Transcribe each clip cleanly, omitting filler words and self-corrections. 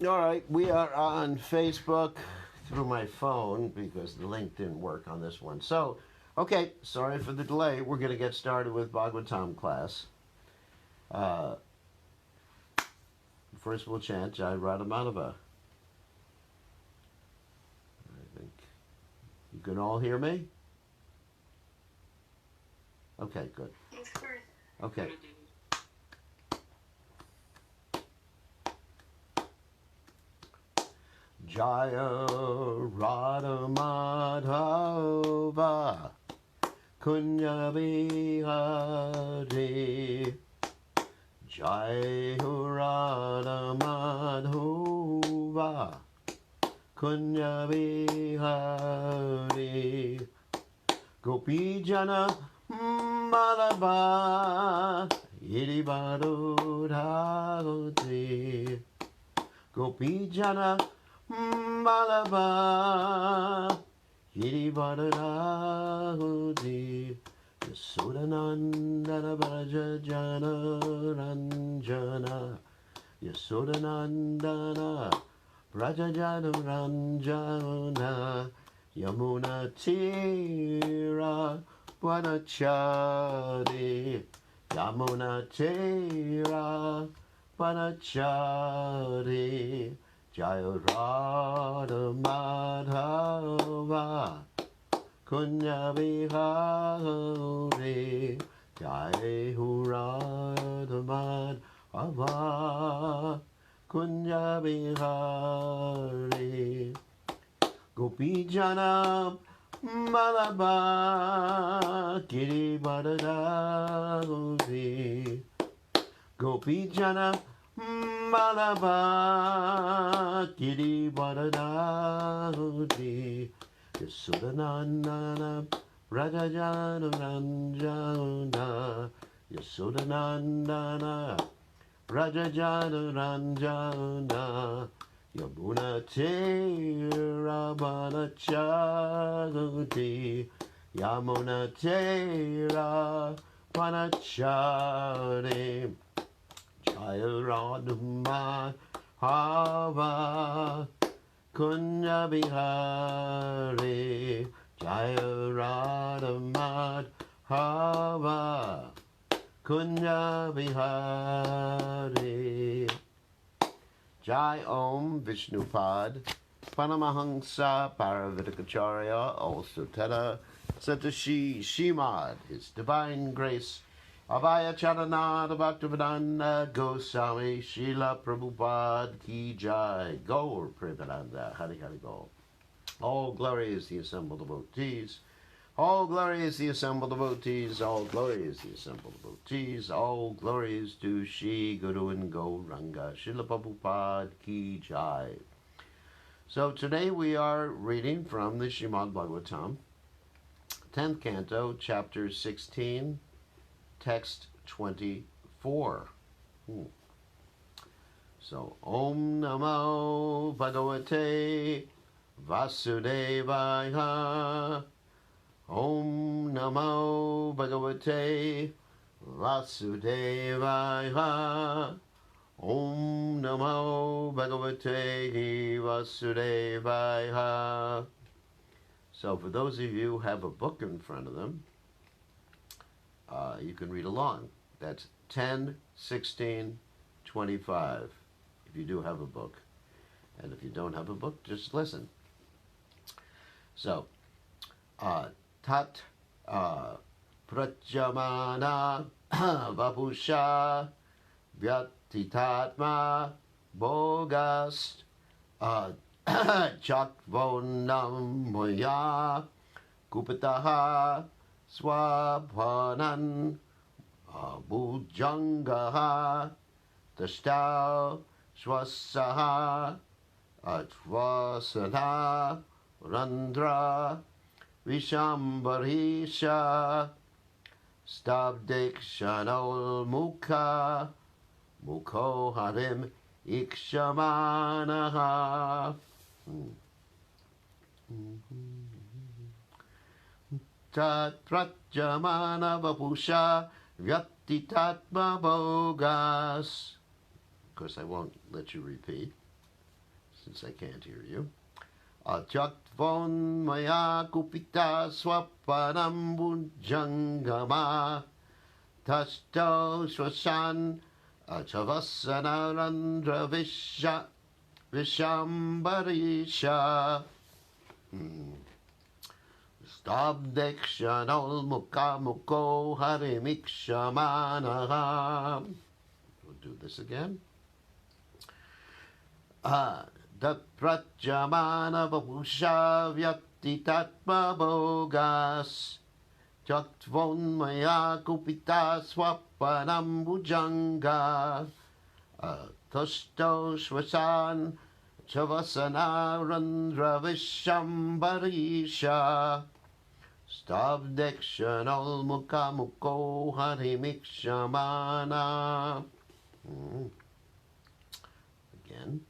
All right, we are on Facebook through my phone because the link didn't work on this one. So, okay, sorry for the delay. We're going to get started with Bhagavatam class. Uh, First, we'll chant Jai Radhamadava. I think you can all hear me. Okay, good. Okay. Jaya Radha Madhava Kunya Bihari Jai Radha Madhava Kunya Bihari Gopi Jana Malaba Iribado Dhagoti Gopi Jana Malaba Hirivadadahudi Yasodanandana Braja Jana Ranjana Yasodanandana Braja Jana Ranjana Yamuna Tira Vanachari Yamuna Tira Vanachari Jaya Radha Madhava Kunya Bihari Jai Radha Madhava Kunya Bihari Gopi Jana Malaba Girivadadahudi Gopi Jana Malaba Girivadadahudi Yasudanandana Rajajana Ranjana Yasudanandana Rajajana Ranjana Yamuna Tera Vanachari Yamuna Tera Vanachari Jaya Radha Madhava Kunya Bihari Jaya Radha Madhava Kunya Bihari Jai Om Vishnupad Paramahamsa Paravitakacharya also Teta Satashi Shimad His Divine Grace Abhaya Charanada Bhaktivedanta Goswami Srila Prabhupada Ki Jai Gaur Premananda Hari Hari Gaur. All glory is the assembled devotees. All glory is the assembled devotees. All glory is the assembled devotees. All glory is to Shri Guru and Gauranga Srila Prabhupada Ki Jai. So today we are reading from the Srimad Bhagavatam, 10th Canto, Chapter 16, Text 24. So, Om Namo Bhagavate Vasudevaya. Om Namo Bhagavate Vasudevaya. Om Namo Bhagavate Vasudevaya. So for those of you who have a book in front of them, you can read along. That's 10, 16, 25, if you do have a book. And if you don't have a book, just listen. So, Tat Prajamana Vapusha Vyatitatma Bogas Chakvonam Moya Kupataha Swabhanan Bhujangaha Tashtau Swasaha Atvasana Randra Vishambharisha Stabdikshanol Mukha Mukho Harim Ikshamanaha. Tatrajamana Vapusha Vyatitatma Bogas. Of course, I won't let you repeat. since I can't hear you. Atyaktvon maya kupita swapanam bujangama tasto shwasan achavasana randra vishambarisha stabdekshanol mukamuko harimikshamanaha. We'll do this again. Daprajamana vapusha vyatitatma bogas Jaktvon maya kupita swapanam bujanga Tosto shvasan chavasana randra vishambarisha Stabdekshanol mukamuko harimikshamana. Again.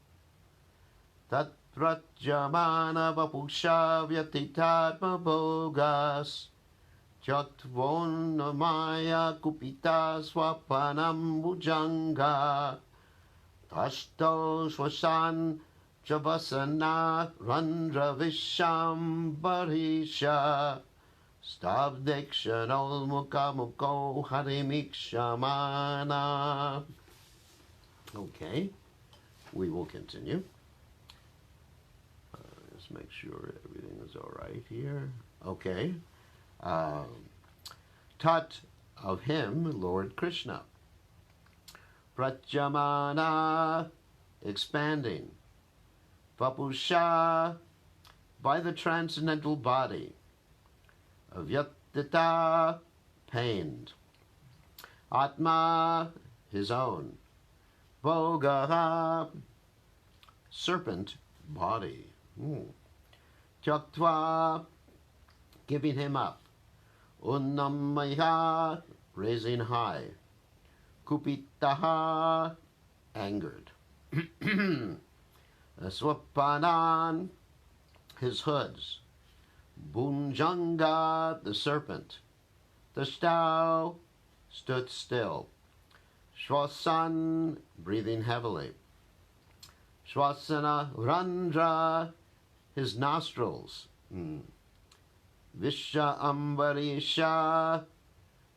Tat prajamana vapusha vyatitatma bogas Jaktvon maya kupita swapanam bujanga Tasto shwasan chavasana randra vishambarisha Stabdekshanol mukamuko harimikshamana. Okay, we will continue. Let's make sure everything is all right here. Okay. Tat of him, Lord Krishna. Prajamana, expanding. Vapusha, by the transcendental body. Avyatita, pained. Atma, his own. Bhogaha, serpent, body. Tyaktva, giving him up. Unnamaya, raising high. Kupitaha, angered. Swapanan, his hoods. Bunjanga, the serpent. Tastau, stood still. Shwasan, breathing heavily. Shwasana randra, his nostrils. Visha ambarisha,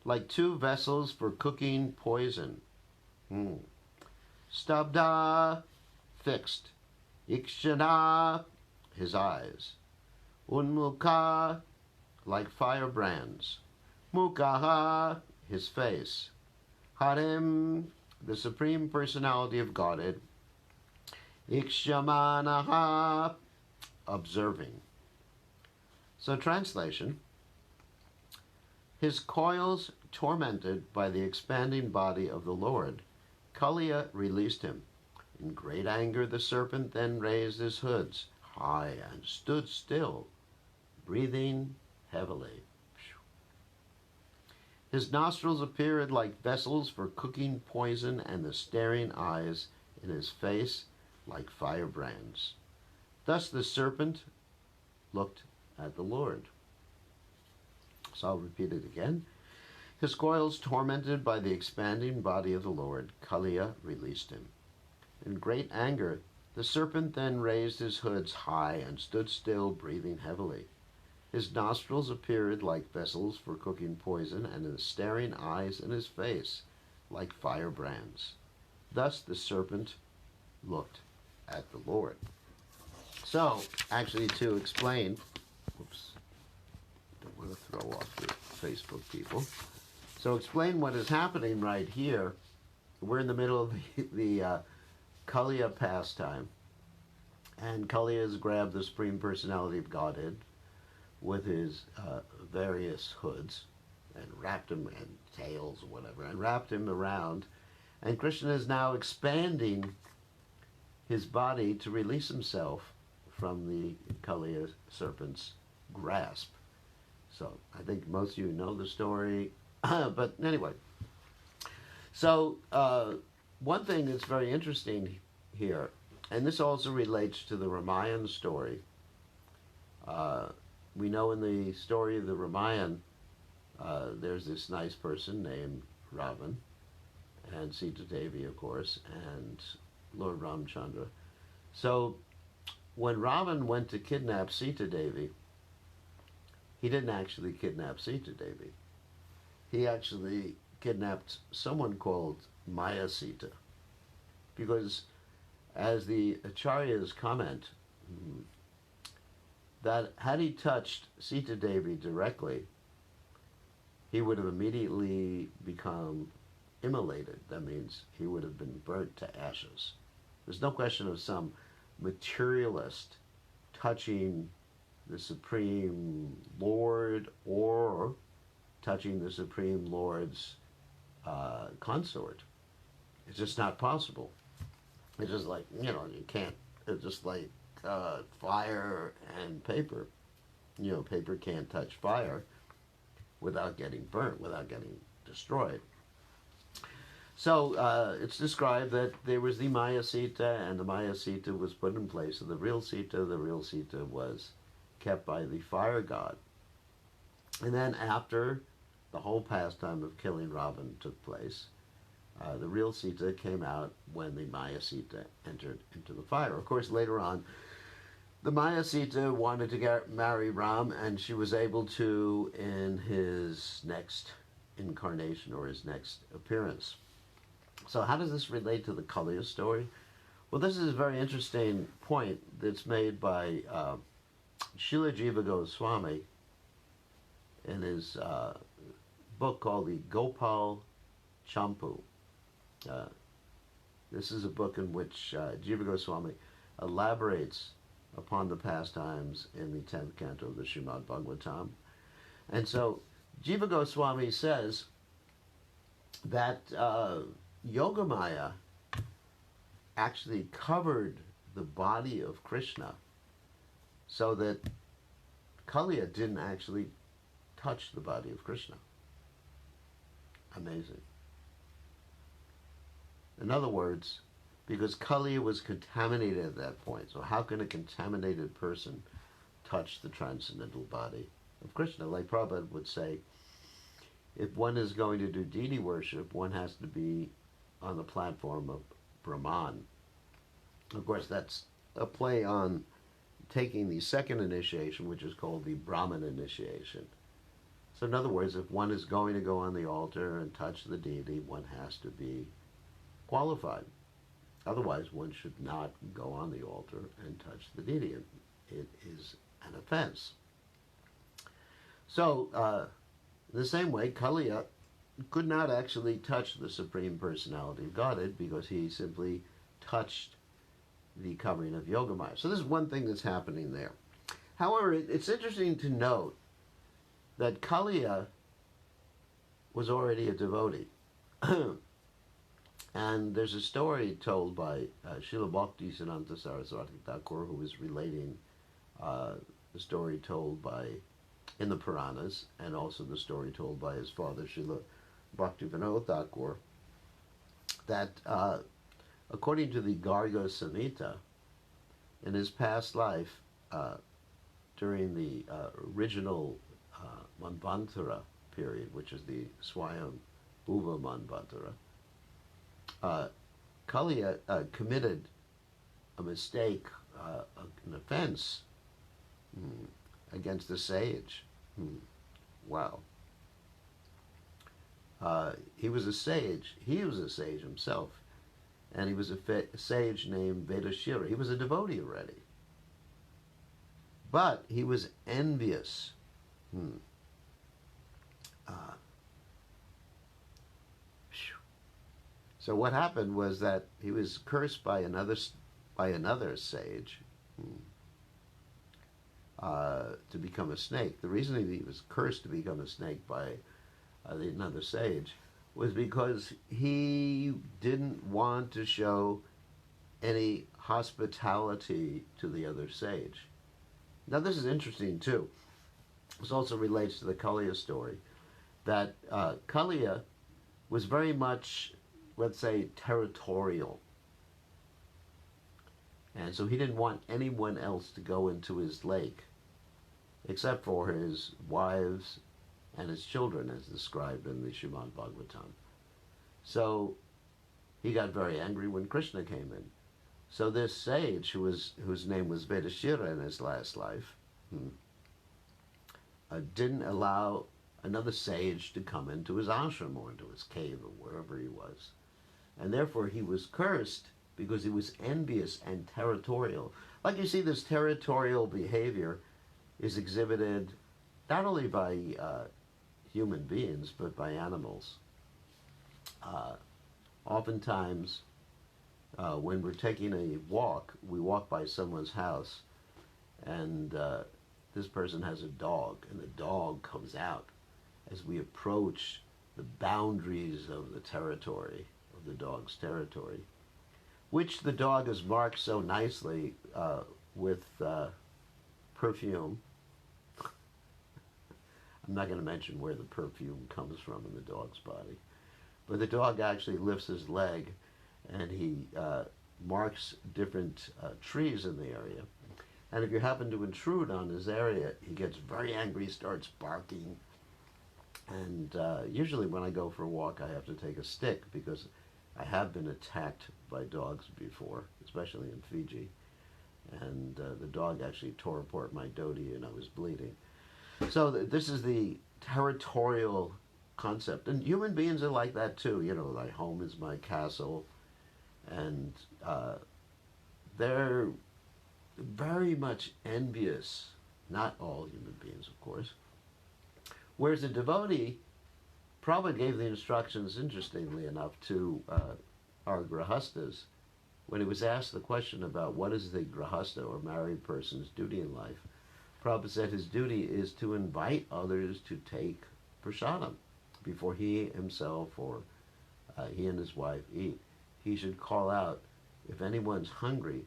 like two vessels for cooking poison. Stabda, fixed. Ikshana, his eyes. Unmukha, like firebrands. Mukaha, his face. Harim, the Supreme Personality of Godhead. Ikshamanaha, observing. So translation, his coils tormented by the expanding body of the Lord, Kaliya released him. In great anger the serpent then raised his hoods high and stood still, breathing heavily. His nostrils appeared like vessels for cooking poison, and the staring eyes in his face like firebrands. Thus the serpent looked at the Lord. So I'll repeat it again. His coils tormented by the expanding body of the Lord, Kaliya released him. In great anger, the serpent then raised his hoods high and stood still, breathing heavily. His nostrils appeared like vessels for cooking poison, and the staring eyes in his face like firebrands. Thus the serpent looked at the Lord. So, actually, to explain, don't want to throw off the Facebook people. So explain what is happening right here. We're in the middle of the Kaliya pastime, and Kaliya has grabbed the Supreme Personality of Godhead with his various hoods and wrapped him, and tails or whatever, and wrapped him around. And Krishna is now expanding his body to release himself from the Kaliya serpent's grasp. So I think most of you know the story, but anyway. So one thing that's very interesting here, and this also relates to the Ramayana story. We know in the story of the Ramayana, there's this nice person named Ravan, and Sita Devi, of course, and Lord Ramchandra. So when Ravan went to kidnap Sita Devi, he didn't actually kidnap Sita Devi. He actually kidnapped someone called Maya Sita. Because, as the Acharyas comment, that had he touched Sita Devi directly, he would have immediately become immolated. That means he would have been burnt to ashes. There's no question of some materialist touching the Supreme Lord or touching the Supreme Lord's consort. It's just not possible. It's just like, you can't. It's just like fire and paper. Paper can't touch fire without getting burnt, without getting destroyed. So it's described that there was the Maya Sita, and the Maya Sita was put in place of the real Sita. The real Sita was kept by the fire god. And then after the whole pastime of killing Ravan took place, the real Sita came out when the Maya Sita entered into the fire. Of course, later on, the Maya Sita wanted to marry Ram, and she was able to in his next incarnation or his next appearance. So how does this relate to the Kaliya story? Well, this is a very interesting point that's made by Srila Jiva Goswami in his book called the Gopal Champu. This is a book in which Jiva Goswami elaborates upon the pastimes in the 10th canto of the Srimad Bhagavatam. And so Jiva Goswami says that Yogamaya actually covered the body of Krishna so that Kaliya didn't actually touch the body of Krishna. Amazing. In other words, because Kaliya was contaminated at that point, so how can a contaminated person touch the transcendental body of Krishna? Like Prabhupada would say, if one is going to do deity worship, one has to be on the platform of Brahman. Of course, that's a play on taking the second initiation, which is called the Brahman initiation. So in other words, if one is going to go on the altar and touch the deity, one has to be qualified. Otherwise, one should not go on the altar and touch the deity. It is an offense. So, in the same way, Kaliya could not actually touch the Supreme Personality of Godhead because he simply touched the covering of Yogamaya. So this is one thing that's happening there. However, it's interesting to note that Kaliya was already a devotee. And there's a story told by Srila Bhaktisiddhanta Saraswati Thakur, who is relating the story told by in the Puranas, and also the story told by his father, Srila Bhaktivinoda Thakur, that according to the Garga Samhita, in his past life, during the original Manvantara period, which is the Swayam Bhuva Manvantara, Kaliya committed a mistake, an offense against the sage. Wow. He was a sage. He was a sage himself. And he was a sage named Vedashira. He was a devotee already. But he was envious. So what happened was that he was cursed by another sage to become a snake. The reason he was cursed to become a snake by another sage was because he didn't want to show any hospitality to the other sage. Now this is interesting too. This also relates to the Kaliya story, that Kaliya was very much, let's say, territorial. And so he didn't want anyone else to go into his lake, except for his wives and his children, as described in the Srimad Bhagavatam. So he got very angry when Krishna came in. So this sage, whose name was Vedashira in his last life, didn't allow another sage to come into his ashram or into his cave or wherever he was. And therefore he was cursed because he was envious and territorial. Like you see, this territorial behavior is exhibited not only by human beings, but by animals. Oftentimes, when we're taking a walk, we walk by someone's house, and this person has a dog, and the dog comes out as we approach the boundaries of the territory, of the dog's territory, which the dog is marked so nicely with perfume. I'm not going to mention where the perfume comes from in the dog's body, but the dog actually lifts his leg and he marks different trees in the area. And if you happen to intrude on his area, he gets very angry, starts barking. And usually when I go for a walk, I have to take a stick because I have been attacked by dogs before, especially in Fiji. And the dog actually tore apart my dhoti and I was bleeding. So this is the territorial concept. And human beings are like that too. You know, like home is my castle. And they're very much envious. Not all human beings, of course. Whereas the devotee Prabhupada gave the instructions, interestingly enough, to our grahastas when he was asked the question about what is the grahasta or married person's duty in life. Prabhupada said his duty is to invite others to take prasadam before he himself or he and his wife eat. He should call out, if anyone's hungry,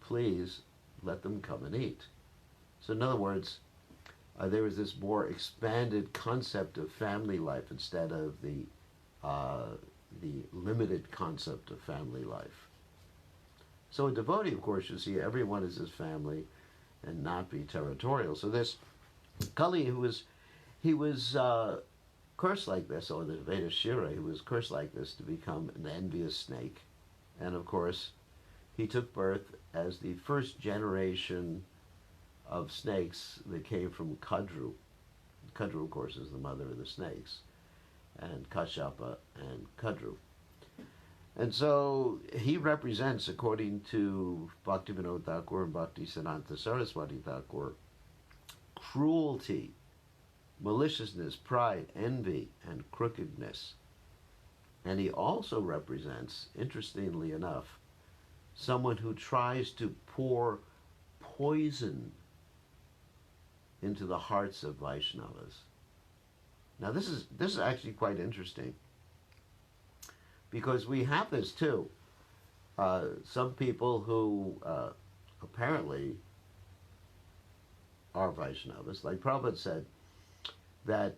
please let them come and eat. So in other words, there was this more expanded concept of family life instead of the limited concept of family life. So a devotee, of course, should see everyone as his family and not be territorial. So this Kali, he was cursed like this, or the Veda Shira, he was cursed like this to become an envious snake. And of course, he took birth as the first generation of snakes that came from Kadru. Kadru, of course, is the mother of the snakes, and Kashyapa and Kadru. And so he represents, according to Bhaktivinoda Thakur and Bhaktisiddhanta Saraswati Thakur, cruelty, maliciousness, pride, envy, and crookedness. And he also represents, interestingly enough, someone who tries to pour poison into the hearts of Vaishnavas. Now this is actually quite interesting, because we have this too. Some people who apparently are Vaishnavas, like Prabhupada said, that,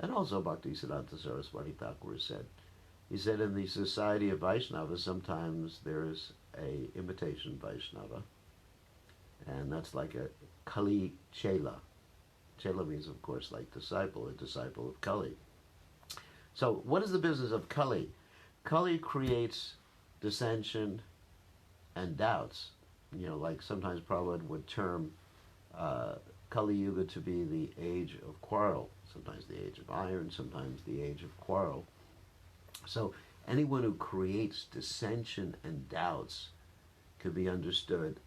and also Bhaktisiddhanta Saraswati Thakur said, he said in the society of Vaishnavas, sometimes there's a imitation Vaishnava, and that's like a Kali Chela. Chela means, of course, like disciple, a disciple of Kali. So what is the business of Kali? Kali creates dissension and doubts. You know, like sometimes Prabhupada would term Kali Yuga to be the age of quarrel, sometimes the age of iron, sometimes the age of quarrel. So anyone who creates dissension and doubts could be understood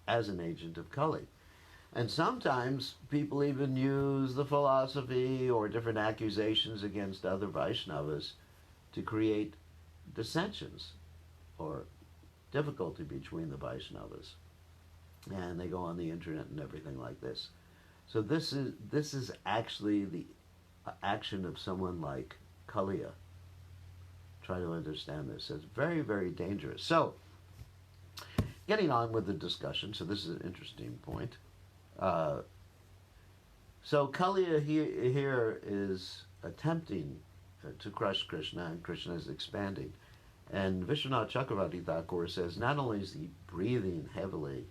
as an agent of Kali. And sometimes people even use the philosophy or different accusations against other Vaishnavas to create dissensions or difficulty between the Vaishnavas. And they go on the internet and everything like this. So this is actually the action of someone like Kaliya. Try to understand this. It's very, very dangerous. So, getting on with the discussion, so this is an interesting point. So Kaliya here is attempting to crush Krishna, and Krishna is expanding. And Vishwanath Chakravarti Thakur says not only is he breathing heavily,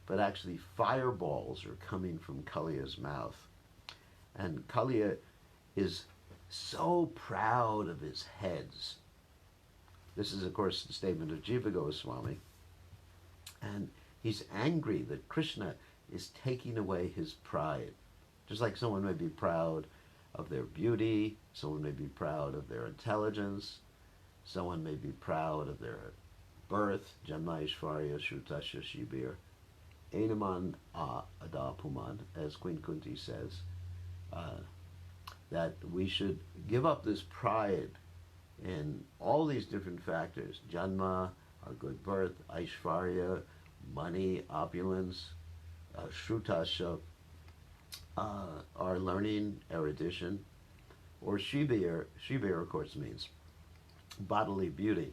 but actually fireballs are coming from Kaliya's mouth. And Kaliya is so proud of his heads. This is, of course, the statement of Jiva Goswami. And he's angry that Krishna is taking away his pride. Just like someone may be proud of their beauty, someone may be proud of their intelligence, someone may be proud of their birth, Janma Ishvarya Shrutasya Shibir, Enaman Adapuman, as Queen Kunti says, that we should give up this pride in all these different factors: Janma, our good birth; Aishvarya, money, opulence; Shrutasya, our learning, erudition; or Shibir. Shibir, of course, means bodily beauty.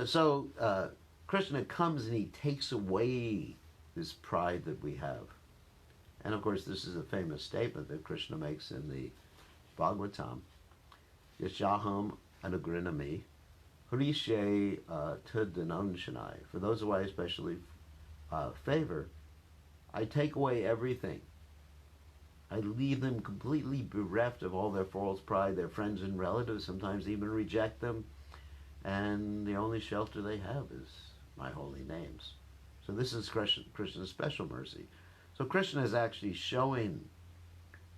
So Krishna comes and he takes away this pride that we have. And of course, this is a famous statement that Krishna makes in the Bhagavatam: Yashaham anugrinami hrishe tadananshanai. For those who I especially favor, I take away everything. I leave them completely bereft of all their false pride. Their friends and relatives sometimes even reject them, and the only shelter they have is my holy names. So this is Krishna's special mercy. So Krishna is actually showing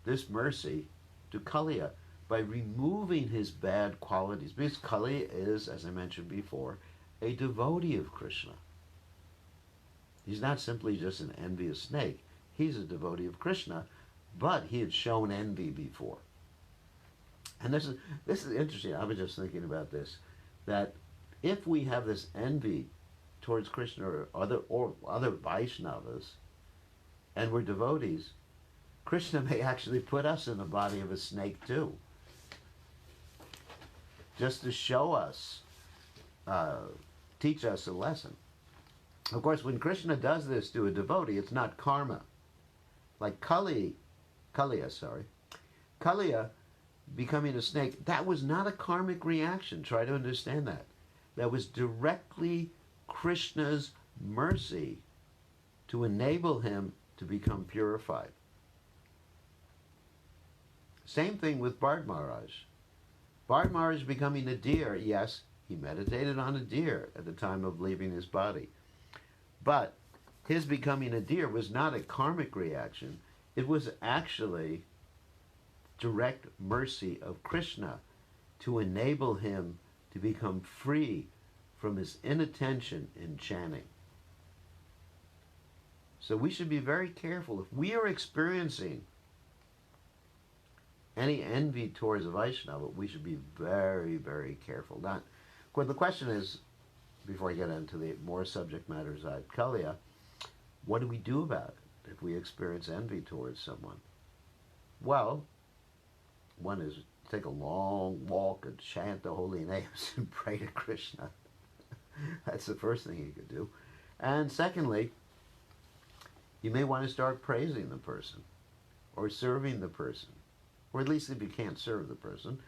this mercy to Kaliya by removing his bad qualities. Because Kaliya is, as I mentioned before, a devotee of Krishna. He's not simply just an envious snake. He's a devotee of Krishna, but he had shown envy before. And this is interesting. I was just thinking about this, that if we have this envy towards Krishna or other Vaisnavas, and we're devotees, Krishna may actually put us in the body of a snake too, just to show us, teach us a lesson. Of course, when Krishna does this to a devotee, it's not karma. Like Kaliya becoming a snake, that was not a karmic reaction. Try to understand that. That was directly Krishna's mercy to enable him to become purified. Same thing with Bharat Maharaj. Bharat Maharaj becoming a deer, yes, he meditated on a deer at the time of leaving his body. But his becoming a deer was not a karmic reaction. It was actually direct mercy of Krishna to enable him to become free from his inattention in chanting. So we should be very careful. If we are experiencing any envy towards a Vaishnava, we should be very, very careful. Not, well, the question is, before I get into the more subject matters at Kaliya, what do we do about it if we experience envy towards someone? Well, one is take a long walk and chant the holy names and pray to Krishna. That's the first thing you could do. And secondly, you may want to start praising the person or serving the person. Or at least if you can't serve the person,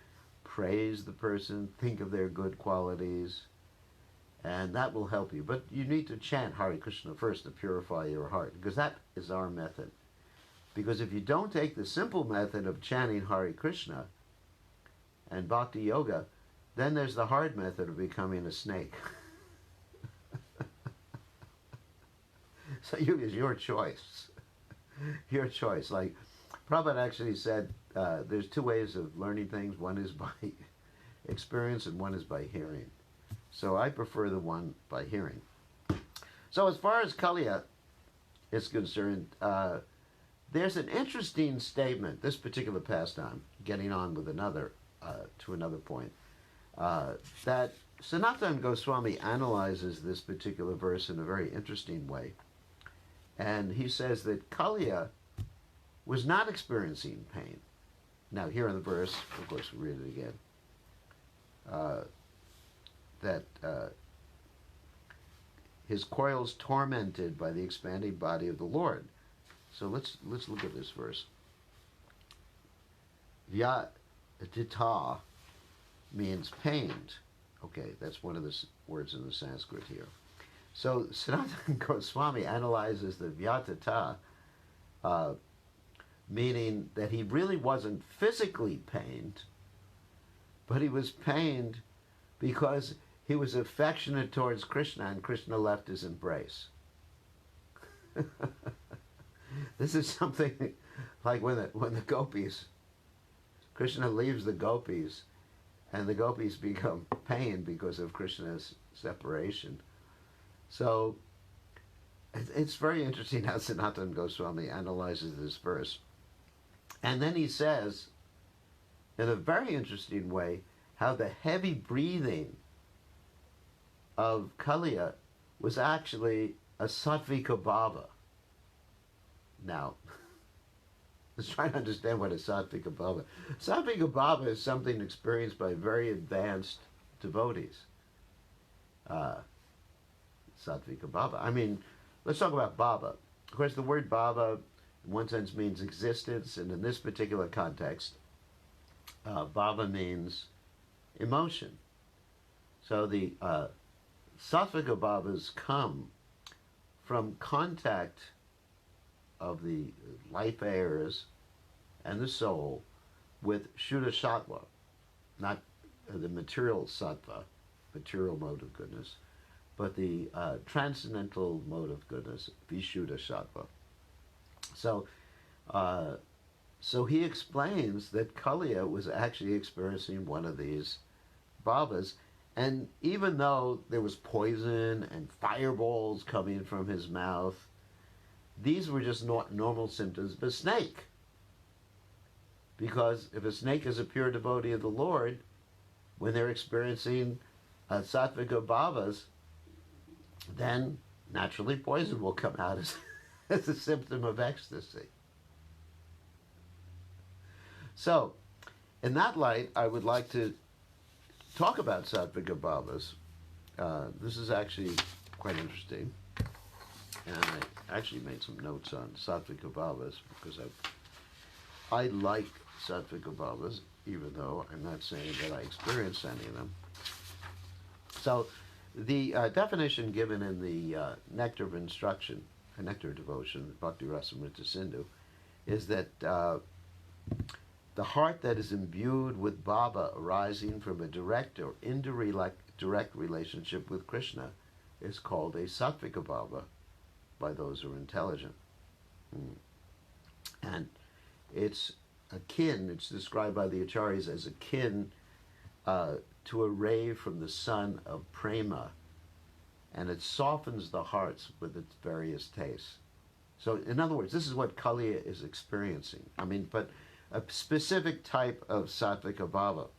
praise the person, think of their good qualities, and that will help you. But you need to chant Hare Krishna first to purify your heart, because that is our method. Because if you don't take the simple method of chanting Hare Krishna and Bhakti Yoga, then there's the hard method of becoming a snake. So it's your choice. Your choice. Like Prabhupada actually said, there's two ways of learning things. One is by experience and one is by hearing. So I prefer the one by hearing. So as far as Kaliya is concerned, there's an interesting statement, this particular pastime, getting on with another, to another point, that Sanatana Goswami analyzes this particular verse in a very interesting way. And he says that Kaliya was not experiencing pain. Now, here in the verse, of course, we read it again, that his coils tormented by the expanding body of the Lord. So let's look at this verse. Vyatita means pained. Okay, that's one of the words in the Sanskrit here. So Sanatana Goswami analyzes the vyatita, meaning that he really wasn't physically pained, but he was pained because he was affectionate towards Krishna, and Krishna left his embrace. This is something like when the gopis, Krishna leaves the gopis, and the gopis become pained because of Krishna's separation. So it's very interesting how Sanatana Goswami analyzes this verse. And then he says, in a very interesting way, how the heavy breathing of Kaliya was actually a sattvika bhava. Now, let's try to understand what a sattvika bhava is. Sattvika bhava is something experienced by very advanced devotees. Sattvika bhava. I mean, let's talk about bhava. Of course, the word bhava, in one sense, means existence, and in this particular context, bhava means emotion. So the sattvika bhavas come from contact of the life airs and the soul with Shuddha Sattva, not the material sattva, material mode of goodness, but the transcendental mode of goodness, Vishuddha Sattva. So he explains that Kaliya was actually experiencing one of these bhavas, and even though there was poison and fireballs coming from his mouth, these were just not normal symptoms of a snake. Because if a snake is a pure devotee of the Lord, when they're experiencing sattvika bhavas, then naturally poison will come out as a symptom of ecstasy. So, in that light, I would like to talk about sattvika bhavas. This is actually quite interesting. And I actually made some notes on sattvika bhavas because I like sattvika bhavas, even though I'm not saying that I experienced any of them. So the definition given in the Nectar of Instruction, Nectar of Devotion, Bhakti Rasamrita Sindhu, is that the heart that is imbued with bhava arising from a direct or indirect relationship with Krishna is called a sattvika bhava by those who are intelligent. And it's described by the acharyas as akin to a ray from the sun of prema, and it softens the hearts with its various tastes. So in other words, this is what Kaliya is experiencing. I mean, but a specific type of sattvika bhava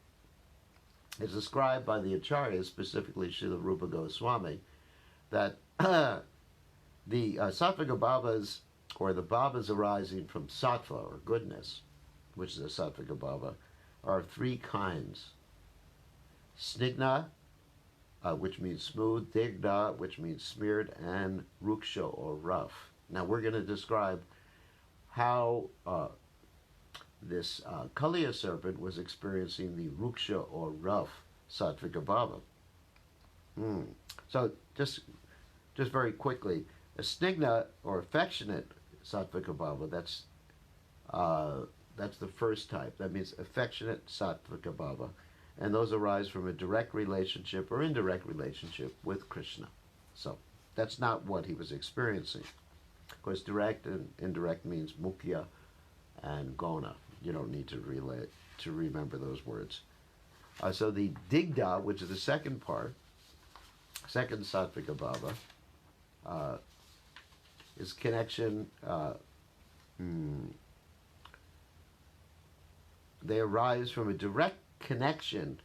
is described by the acharyas, specifically Srila Rupa Goswami, that the sattvika bhavas, or the bhavas arising from sattva, or goodness, which is a sattvika bhava, are three kinds. Snigna, which means smooth, digda, which means smeared, and ruksha, or rough. Now we're going to describe how this Kaliya serpent was experiencing the ruksha, or rough, sattvika bhava. So just very quickly, a snigna, or affectionate sattvika bhava, that's the first type. That means affectionate sattvika bhava. And those arise from a direct relationship or indirect relationship with Krishna. So that's not what he was experiencing. Of course, direct and indirect means mukhya and gona. You don't need to remember those words. So the digda, which is the second part, second sattvika bhava, is connection. They arise from a direct connection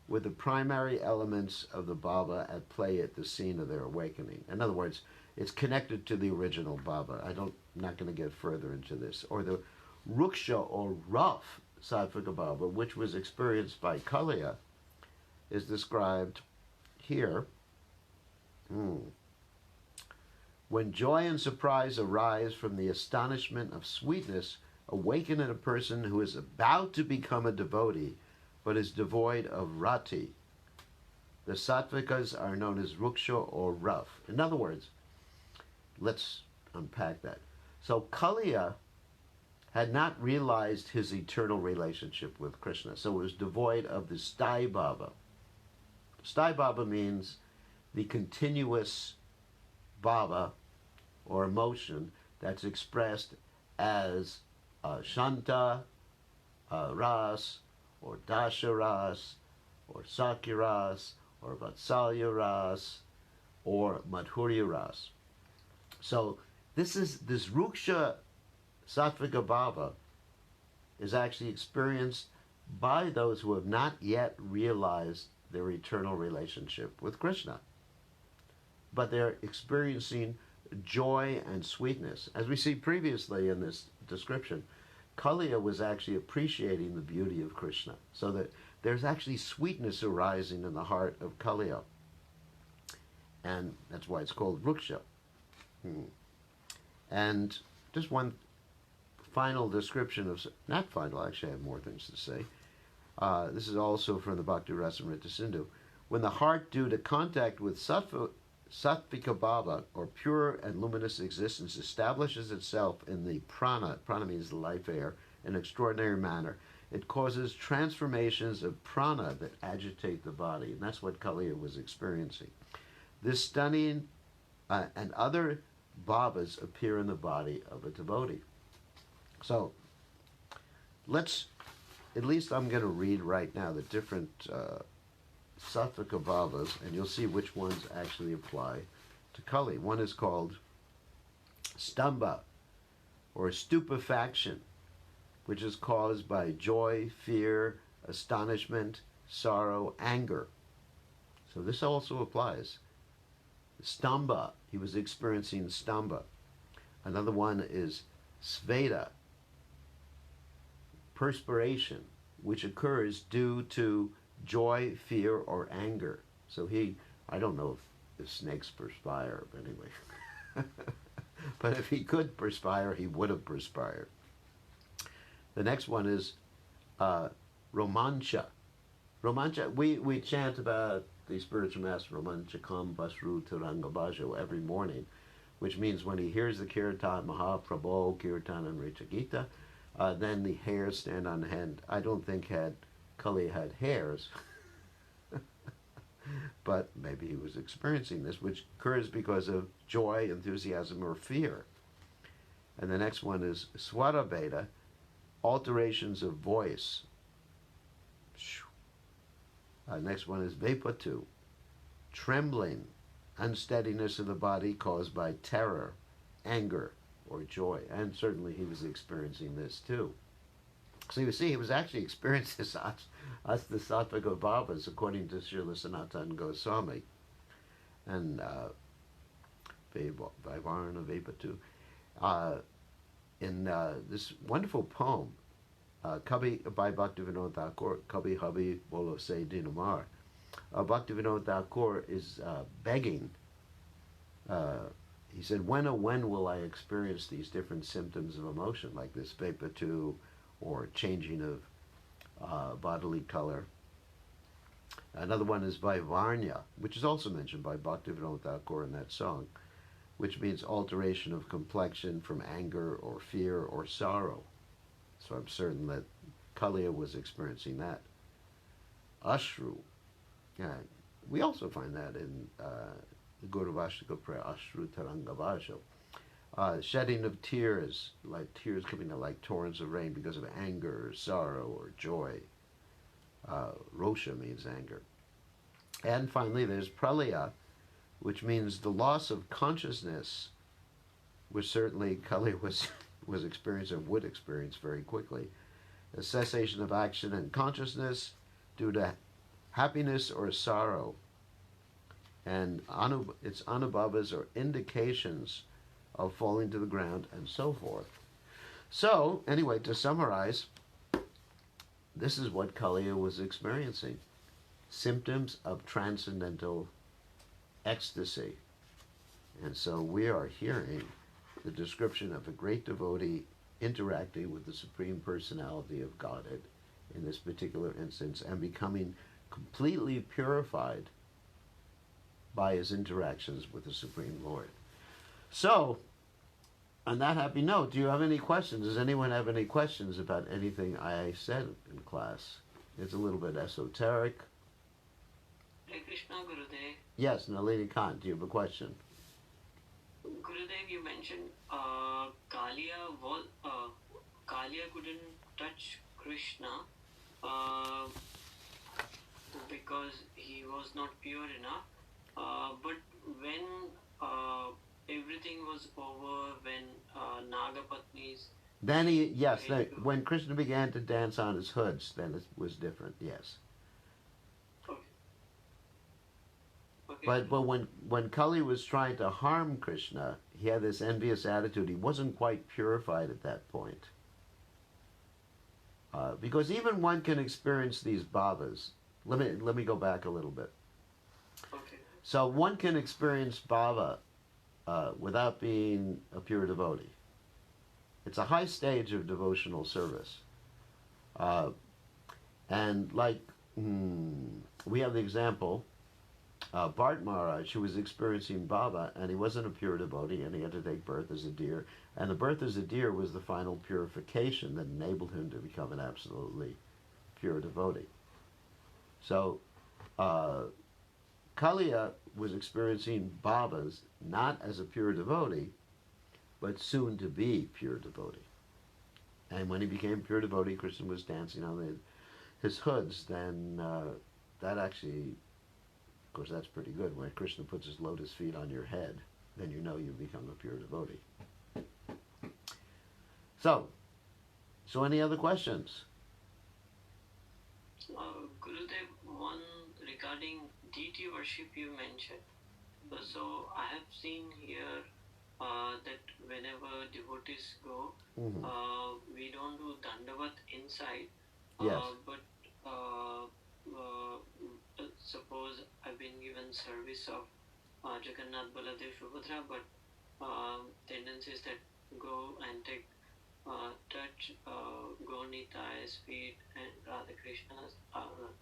with the primary elements of the bhava at play at the scene of their awakening. In other words, it's connected to the original bhava. I'm not going to get further into this. Or the ruksha, or rough, sattvika bhava, which was experienced by Kaliya, is described here. When joy and surprise arise from the astonishment of sweetness awakened in a person who is about to become a devotee, but is devoid of rati, the sattvikas are known as ruksha, or rough. In other words, let's unpack that. So Kaliya had not realized his eternal relationship with Krishna, so it was devoid of the sthaya bhava. Sthai Bhava means the continuous bhava or emotion that's expressed as Shanta Ras, or Dasha Ras, or Sakya Ras, or Vatsalya Ras, or Madhurya Ras. So this Ruksha Sattvika Bhava is actually experienced by those who have not yet realized their eternal relationship with Krishna. But they're experiencing joy and sweetness. As we see previously in this description, Kaliya was actually appreciating the beauty of Krishna, so that there's actually sweetness arising in the heart of Kaliya. And that's why it's called Ruksha. And just one final description of, not final, actually I have more things to say. This is also from the Bhakti Rasamrita Sindhu. When the heart, due to contact with Sattvika Bhava, or pure and luminous existence, establishes itself in the prana means the life air, in an extraordinary manner, it causes transformations of prana that agitate the body. And that's what Kaliya was experiencing. This stunning and other bhavas appear in the body of a devotee. So, at least I'm going to read right now the different Sattvika Bhavas, and you'll see which ones actually apply to Kali. One is called Stamba, or stupefaction, which is caused by joy, fear, astonishment, sorrow, anger. So this also applies. Stamba, he was experiencing stamba. Another one is sveda, perspiration, which occurs due to joy, fear, or anger. So I don't know if snakes perspire, but anyway. But if he could perspire, he would have perspired. The next one is romancha. Romancha, we chant about the spiritual master Romanchakam Basru Turanga Bhajo every morning, which means when he hears the Kirtan, Mahaprabho, Kirtan, and Richa Gita, then the hairs stand on the head. I don't think Kali had hairs, but maybe he was experiencing this, which occurs because of joy, enthusiasm, or fear. And the next one is Swara Veda, alterations of voice. Next one is Vepatu, trembling, unsteadiness of the body caused by terror, anger, or joy. And certainly he was experiencing this too. So you see, he was actually experiencing this the Sattvika Bhavas according to Srila Sanatana Goswami. And Vaivarna Vepatu. In this wonderful poem, Kabhi by Bhaktivinoda Thakur, Kabhi Habhi Bolo Se Dinamar. Bhaktivinoda Thakur is begging. He said, when will I experience these different symptoms of emotion, like this Vepatu, or changing of bodily color? Another one is Vaivarnya, which is also mentioned by Bhaktivinoda Thakur in that song, which means alteration of complexion from anger or fear or sorrow. So I'm certain that Kaliya was experiencing that. Ashru. Yeah, we also find that in the Guruvashtika prayer, Ashru Taranga Vajo. Shedding of tears, like tears coming out like torrents of rain because of anger or sorrow or joy. Rosha means anger. And finally there's Pralaya, which means the loss of consciousness, which certainly Kali was experiencing and would experience very quickly. A cessation of action and consciousness due to happiness or sorrow. And its anubhavas or indications of falling to the ground and so forth. So, anyway, to summarize, this is what Kaliya was experiencing. Symptoms of transcendental ecstasy. And so we are hearing the description of a great devotee interacting with the Supreme Personality of Godhead in this particular instance and becoming completely purified by his interactions with the Supreme Lord. So, on that happy note, do you have any questions? Does anyone have any questions about anything I said in class? It's a little bit esoteric. Hare Krishna, Gurudev. Yes, Nalini Khan, do you have a question? Gurudev, you mentioned Kalia couldn't touch Krishna uh, because he was not pure enough. But when everything was over, when Nagapatnis Then yes, tried to. when Krishna began to dance on his hoods, then it was different, yes. Okay, okay, But when Kali was trying to harm Krishna, he had this envious attitude. He wasn't quite purified at that point. Because even one can experience these bhavas. Let me go back a little bit. okay, So one can experience bhava without being a pure devotee. It's a high stage of devotional service. Uh, and like, we have the example, Bart Maharaj, who was experiencing bhava, and he wasn't a pure devotee, and he had to take birth as a deer. And the birth as a deer was the final purification that enabled him to become an absolutely pure devotee. So, Kaliya was experiencing bhavas not as a pure devotee, but soon to be pure devotee. And when he became pure devotee, Krishna was dancing on his hoods. Then that actually, of course, that's pretty good. When Krishna puts his lotus feet on your head, then you know you've become a pure devotee. So any other questions? Gurudev, one regarding deity worship you mentioned. So I have seen here that whenever devotees go, Mm-hmm. we don't do dandavat inside, Yes. but suppose I've been given service of Jagannath Baladev Subhadra, but tendency is that go and take touch Gaunita's feet and Radha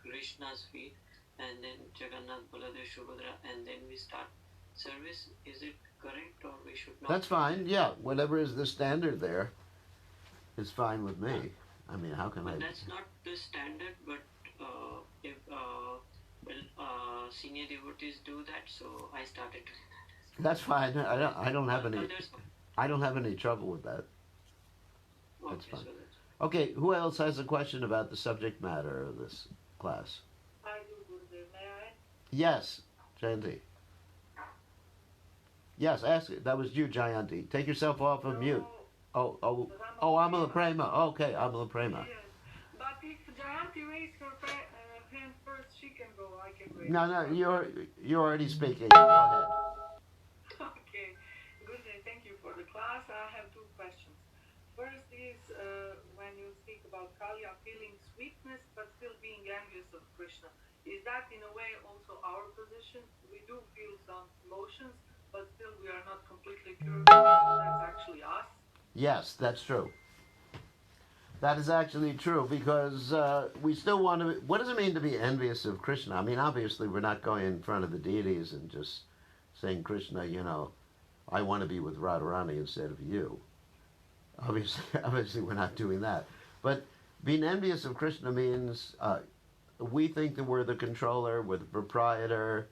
Krishna's feet, and then Jagannath Baladev Subhadra, and then we start service. Is it correct, or we should not? That's fine. Yeah, whatever is the standard there is fine with me. I mean, how can But I? that's not the standard. But if senior devotees do that, so I started doing that. That's fine. I don't have any. Others, I don't have any trouble with that. That's okay, fine. so that's. Okay, who else has a question about the subject matter of this class? I do, Gurudev. May I? Yes, Jayanti. Yes, ask it. That was you, Jayanti. Take yourself off of mute. Oh, Amala Prema. Okay, Amala Prema. Yes. But if Jayanti raised her hand first, she can go. I can raise. No, you're already speaking. Go ahead. Okay. Gurudev, thank you for the class. I have two questions. First is when you speak about Kalya feeling sweetness but still being envious of Krishna. Is that in a way also our position? We do feel some emotions, but still we are not completely pure. That's actually us. Yes, that's true. That is actually true because we still want to. What does it mean to be envious of Krishna? I mean, obviously, we're not going in front of the deities and just saying, Krishna, I want to be with Radharani instead of you. Obviously, we're not doing that. But being envious of Krishna means we think that we're the controller, we're the proprietor.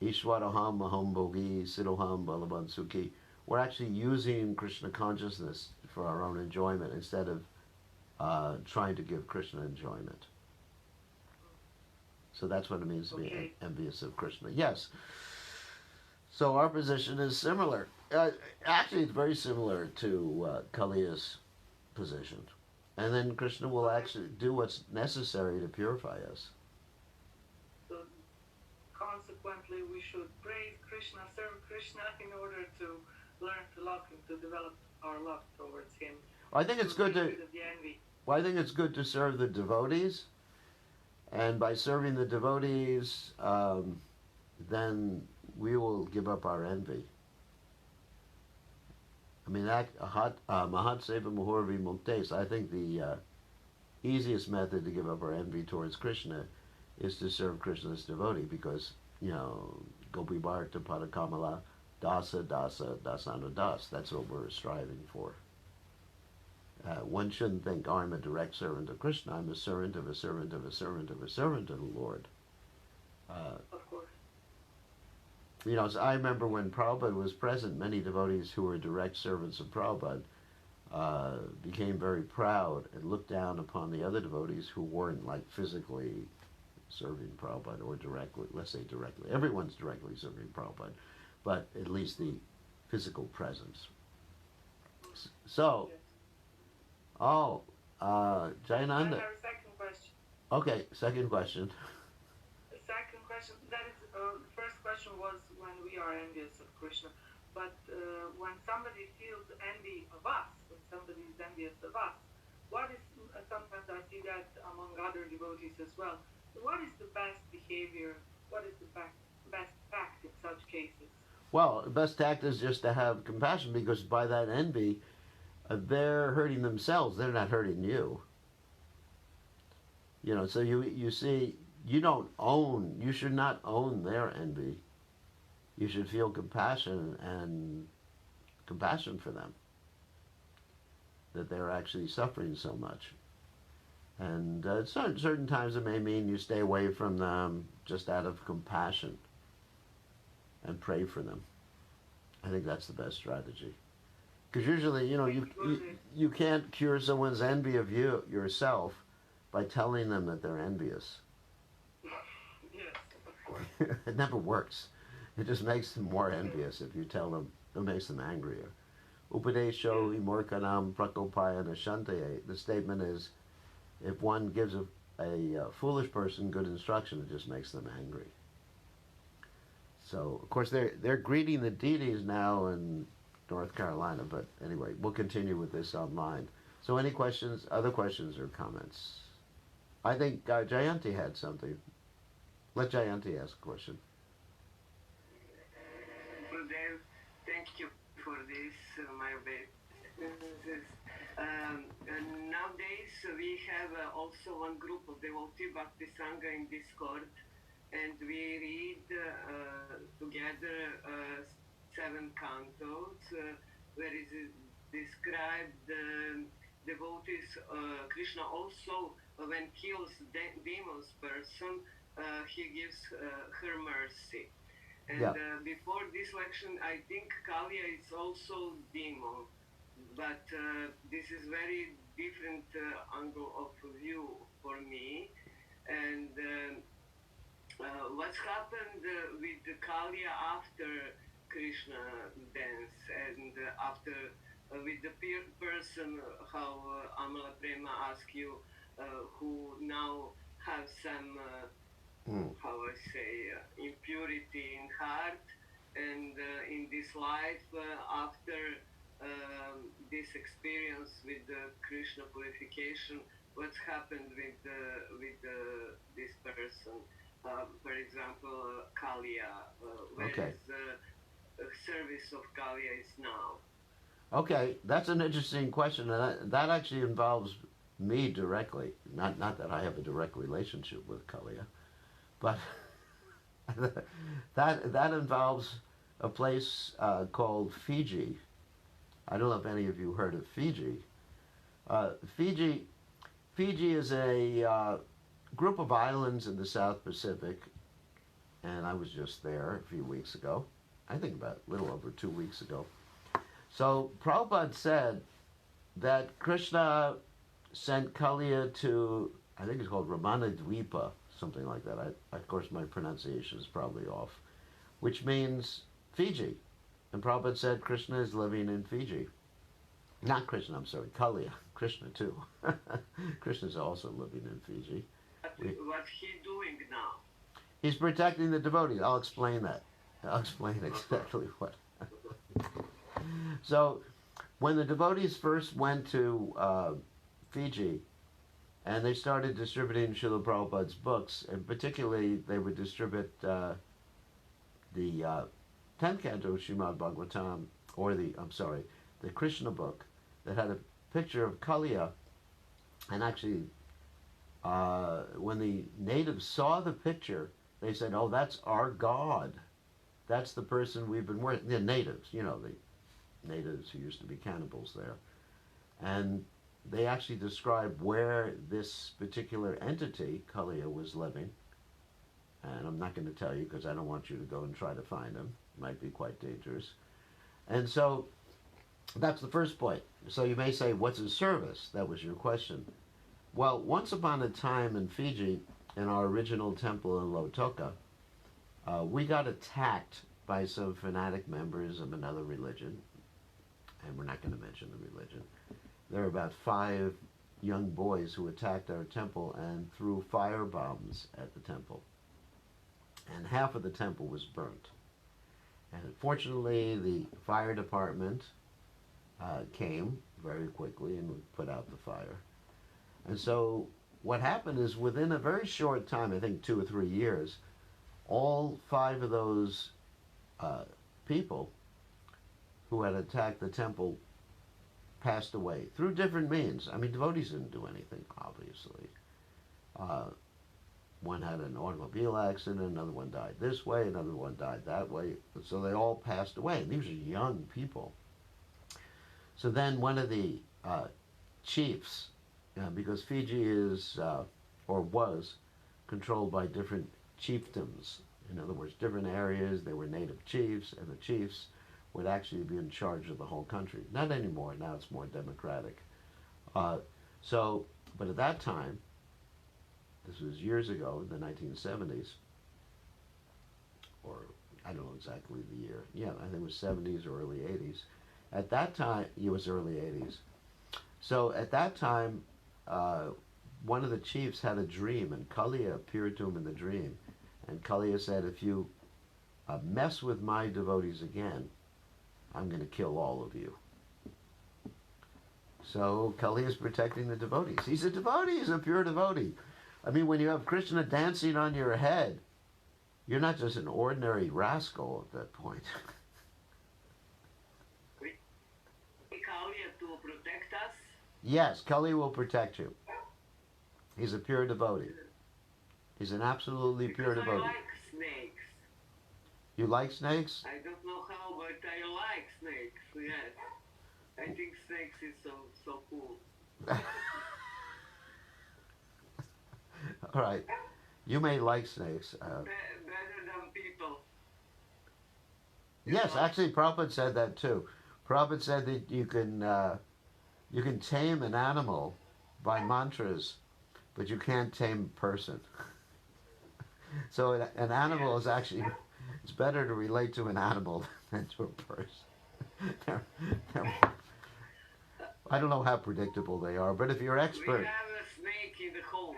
Ishwaraham Maham Bhogi Siddhoham Balaban Sukhi. We're actually using Krishna consciousness for our own enjoyment instead of trying to give Krishna enjoyment. So that's what it means to be envious of Krishna. Yes. So our position is similar. Actually, it's very similar to Kaliya's position. And then Krishna will actually do what's necessary to purify us. So consequently, we should praise Krishna, serve Krishna in order to learn to love him, to develop our love towards him. I think it's good to. Well, I think it's good to serve the devotees, and by serving the devotees, then we will give up our envy. I mean, Mahat Seva Muhurvi Muktes. I think the easiest method to give up our envy towards Krishna is to serve Krishna's devotee because, Gopi Bharta Padakamala, Dasa, Dasa, Dasana Das. That's what we're striving for. One shouldn't think, I'm a direct servant of Krishna. I'm a servant of a servant of a servant of a servant of the Lord. Of course. You know, so I remember when Prabhupada was present, many devotees who were direct servants of Prabhupada became very proud and looked down upon the other devotees who weren't like physically serving Prabhupada or directly, let's say directly. Everyone's directly serving Prabhupada, but at least the physical presence. So, Yes. oh, I Jayananda. have a second question. Okay, second question. The second question, that is, the first question was when we are envious of Krishna, but when somebody feels envy of us, when somebody is envious of us, what is, sometimes I see that among other devotees as well, what is the best behavior, what is the best tact in such cases? Well, the best tact is just to have compassion because by that envy, they're hurting themselves. They're not hurting you. You know, so you see, you don't own. You should not own their envy. You should feel compassion for them that they're actually suffering so much. And certain times it may mean you stay away from them just out of compassion and pray for them. I think that's the best strategy. Because usually, you know, you can't cure someone's envy of you yourself by telling them that they're envious. Yes, of course. It never works. It just makes them more envious if you tell them. It makes them angrier. Upadesho imorkanam prakopaya nashantaye. The statement is, if one gives a foolish person good instruction, it just makes them angry. So, of course, they're greeting the deities now in North Carolina, but anyway, we'll continue with this online. So, any questions, other questions or comments? I think Jayanti had something. Let Jayanti ask a question. Gurudev, thank you for this, my obeisances. Nowadays, we have also one group of devotee Bhakti Sangha in Discord, and we read together 7 cantos where is described devotees. Krishna also, when kills demons person, he gives her mercy. And Yeah. Before this election, I think Kalia is also demon, but this is very different angle of view for me. And what's happened with Kalia after Krishna dance and after with the person how Amala Prema asked you who now have some how I say impurity in heart and in this life after this experience with the Krishna purification, what's happened with this person? For example, Kalia, where Okay. is the service of Kalia is now? Okay, that's an interesting question, and that actually involves me directly. Not that I have a direct relationship with Kalia, but that involves a place called Fiji. I don't know if any of you heard of Fiji. Fiji is a group of islands in the South Pacific, and I was just there a few weeks ago. I think about a little over 2 weeks ago. So Prabhupada said that Krishna sent Kalia to, I think it's called Ramana Dvipa, something like that. Of course, my pronunciation is probably off, which means Fiji. And Prabhupada said Krishna is living in Fiji. Not Krishna, I'm sorry, Kalia. Krishna too. Krishna's also living in Fiji. What's he doing now? He's protecting the devotees. I'll explain that. I'll explain exactly what. So, when the devotees first went to Fiji, and they started distributing Srila Prabhupada's books, and particularly they would distribute the 10th canto of Srimad Bhagavatam, or the Krishna book, that had a picture of Kalia, and actually, when the natives saw the picture, they said, "Oh, that's our God. That's the person we've been working." The natives, you know, the natives who used to be cannibals there, and they actually describe where this particular entity, Kalia, was living. And I'm not going to tell you because I don't want you to go and try to find them. It might be quite dangerous. And so that's the first point. So you may say, what's a service? That was your question. Well, once upon a time in Fiji, in our original temple in Lautoka, we got attacked by some fanatic members of another religion. And we're not going to mention the religion. There were about 5 young boys who attacked our temple and threw fire bombs at the temple. And half of the temple was burnt. And fortunately, the fire department came very quickly and put out the fire. And so what happened is within a very short time, I think 2 or 3 years, all 5 of those people who had attacked the temple passed away through different means. I mean, devotees didn't do anything, obviously. One had an automobile accident, another one died this way, another one died that way. So they all passed away. And these are young people. So then one of the chiefs, because Fiji is, or was, controlled by different chiefdoms. In other words, different areas, they were native chiefs, and the chiefs would actually be in charge of the whole country. Not anymore, now it's more democratic. But at that time, this was years ago, the 1970s, or I don't know exactly the year. Yeah, I think it was 70s or early 80s. At that time, it was early 80s. So at that time, one of the chiefs had a dream, and Kalia appeared to him in the dream. And Kalia said, if you mess with my devotees again, I'm going to kill all of you. So Kalia is protecting the devotees. He's a devotee. He's a pure devotee. I mean, when you have Krishna dancing on your head, you're not just an ordinary rascal at that point. Kalia to protect us? Yes, Kali will protect you. He's a pure devotee. He's an absolutely pure Because devotee. I like snakes. You like snakes? I don't know how, but I like snakes, yes. I think snakes is so cool. All right. You may like snakes. Better than people. Yes, actually, Prabhupada said that too. Prabhupada said that you can tame an animal by mantras, but you can't tame a person. So an animal is actually, it's better to relate to an animal than to a person. I don't know how predictable they are, but if you're expert... We have a snake in the home.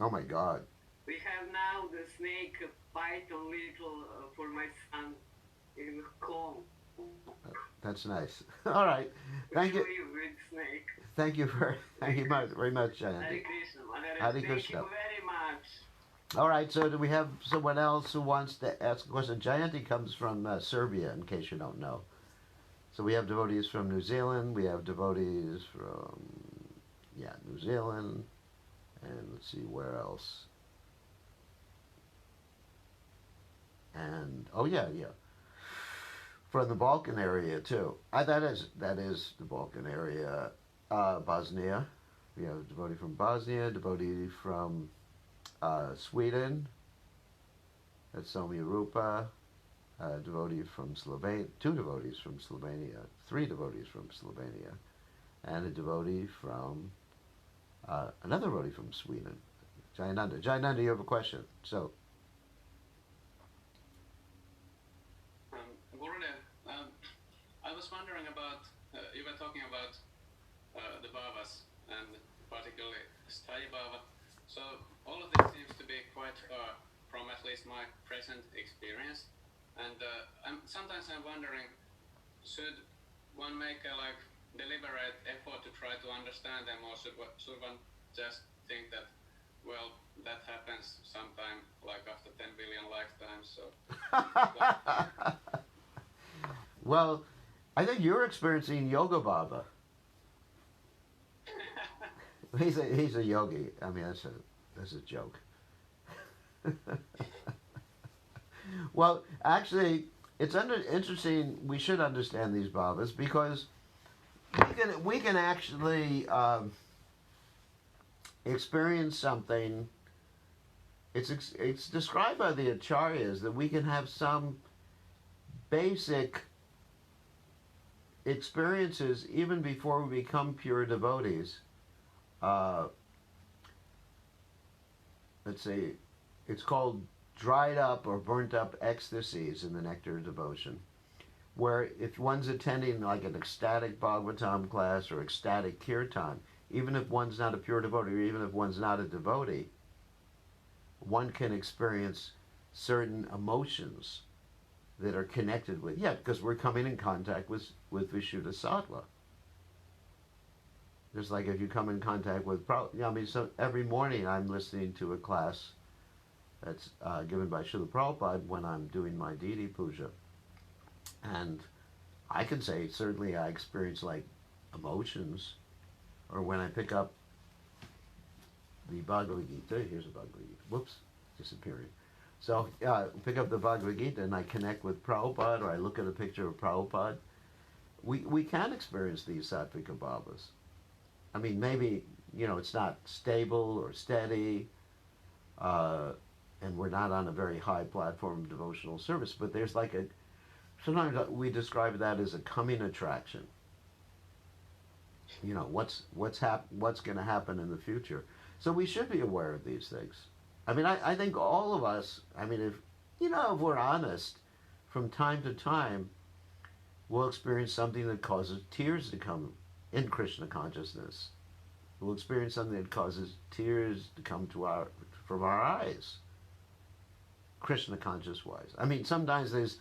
Oh my God. We have now the snake python little for my son in home. That's nice. All right. Thank you. We live with snake. Thank you very much, Hare Jayanti. Krishna. Hare Thank Krishna. you very much. All right, so do we have someone else who wants to ask a question? Jayanti comes from Serbia, in case you don't know. So we have devotees from New Zealand. We have devotees from, New Zealand. And let's see, where else? And, from the Balkan area, too. That is the Balkan area. Bosnia. We have a devotee from Bosnia, devotee from Sweden. That's Somi Rupa. Devotee from Slovenia. 2 devotees from Slovenia. 3 devotees from Slovenia. And a devotee from... another devotee from Sweden. Jayananda. Jayananda, you have a question. So... Gurudev, I was wondering about, you were talking about the Bhavas, and particularly Sthayi Bhava. So all of this seems to be quite far from at least my present experience. And sometimes I'm wondering, should one make a deliberate effort to try to understand them, or should one just think that, well, that happens sometime after 10 billion lifetimes, so... Well, I think you're experiencing Yoga Baba. He's a yogi. I mean, that's a joke. Well, actually, it's interesting. We should understand these Babas because we can actually experience something it's described by the acharyas that we can have some basic experiences even before we become pure devotees. Uh, let's see, it's called dried up or burnt up ecstasies in the Nectar of Devotion, where if one's attending like an ecstatic Bhagavatam class or ecstatic kirtan, even if one's not a pure devotee or even if one's not a devotee, one can experience certain emotions that are connected with, because we're coming in contact with Vishuddha Sattva. Just like if you come in contact with, so every morning I'm listening to a class that's given by Srila Prabhupada when I'm doing my deity puja. And I can say certainly I experience like emotions, or when I pick up the Bhagavad Gita, here's a Bhagavad Gita, whoops, disappearing. So pick up the Bhagavad Gita and I connect with Prabhupada, or I look at a picture of Prabhupada. We can experience these sattvika bhavas. I mean, maybe, it's not stable or steady, and we're not on a very high platform of devotional service, but there's like sometimes we describe that as a coming attraction. What's going to happen in the future. So we should be aware of these things. I mean, I think all of us, I mean, if we're honest, from time to time, we'll experience something that causes tears to come in Krishna consciousness. We'll experience something that causes tears to come from our eyes, Krishna conscious wise. I mean, sometimes there's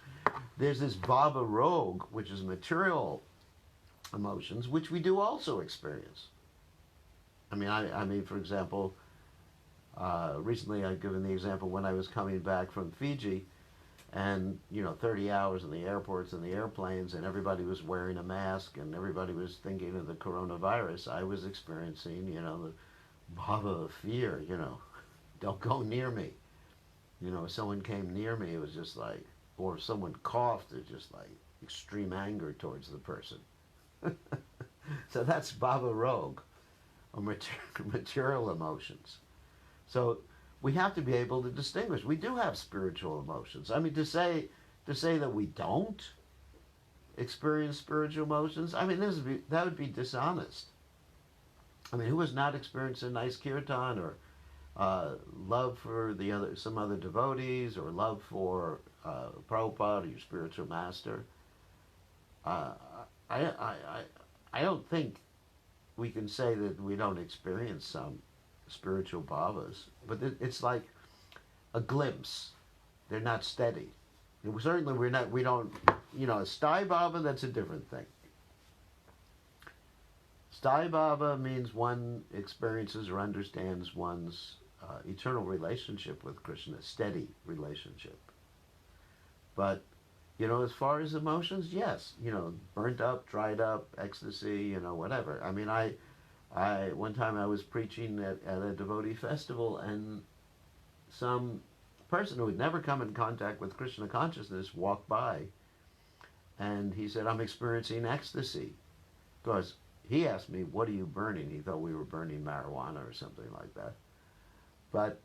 this bhava rogue, which is material emotions, which we do also experience. I mean, for example, recently I've given the example when I was coming back from Fiji, and 30 hours in the airports and the airplanes, and everybody was wearing a mask and everybody was thinking of the coronavirus. I was experiencing the bhava of fear. Don't go near me. If someone came near me, it was just like, or if someone coughed, it was just like extreme anger towards the person. So that's bhava rogue, or material emotions. So we have to be able to distinguish. We do have spiritual emotions. I mean, to say that we don't experience spiritual emotions, I mean, that would be dishonest. I mean, who has not experienced a nice kirtan, or love for some other devotees, or love for Prabhupada or your spiritual master? I don't think we can say that we don't experience some spiritual bhavas, but it's like a glimpse. They're not steady. Certainly we don't, sthai bhava, that's a different thing. Sthai bhava means one experiences or understands one's eternal relationship with Krishna, steady relationship. But, as far as emotions, yes, burnt up, dried up, ecstasy, whatever. I mean, I one time I was preaching at a devotee festival, and some person who had never come in contact with Krishna consciousness walked by, and he said, "I'm experiencing ecstasy." Because he asked me, "What are you burning?" He thought we were burning marijuana or something like that. But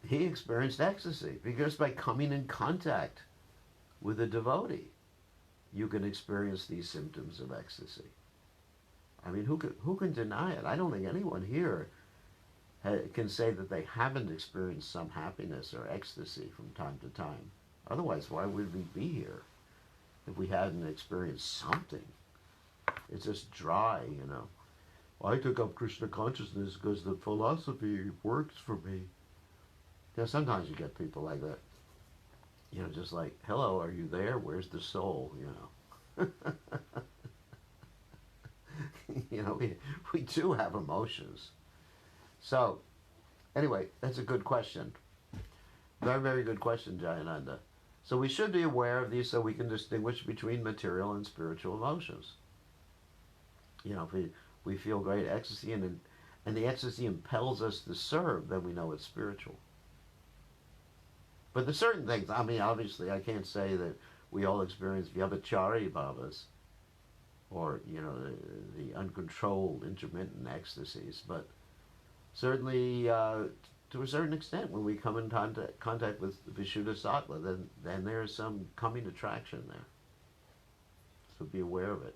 he experienced ecstasy because by coming in contact with a devotee, you can experience these symptoms of ecstasy. I mean, who can deny it? I don't think anyone here can say that they haven't experienced some happiness or ecstasy from time to time. Otherwise, why would we be here if we hadn't experienced something? It's just dry, Well, I took up Krishna consciousness because the philosophy works for me. Sometimes you get people like that. Just like, hello, are you there? Where's the soul? We do have emotions. So, anyway, that's a good question. Very, very good question, Jayananda. So we should be aware of these so we can distinguish between material and spiritual emotions. If we feel great ecstasy and the ecstasy impels us to serve, then we know it's spiritual. But there's certain things, I mean, obviously I can't say that we all experience vyabhachari bhavas, or, the uncontrolled intermittent ecstasies, but certainly to a certain extent, when we come in contact with Vishuddha-sattva, then there's some coming attraction there. So be aware of it.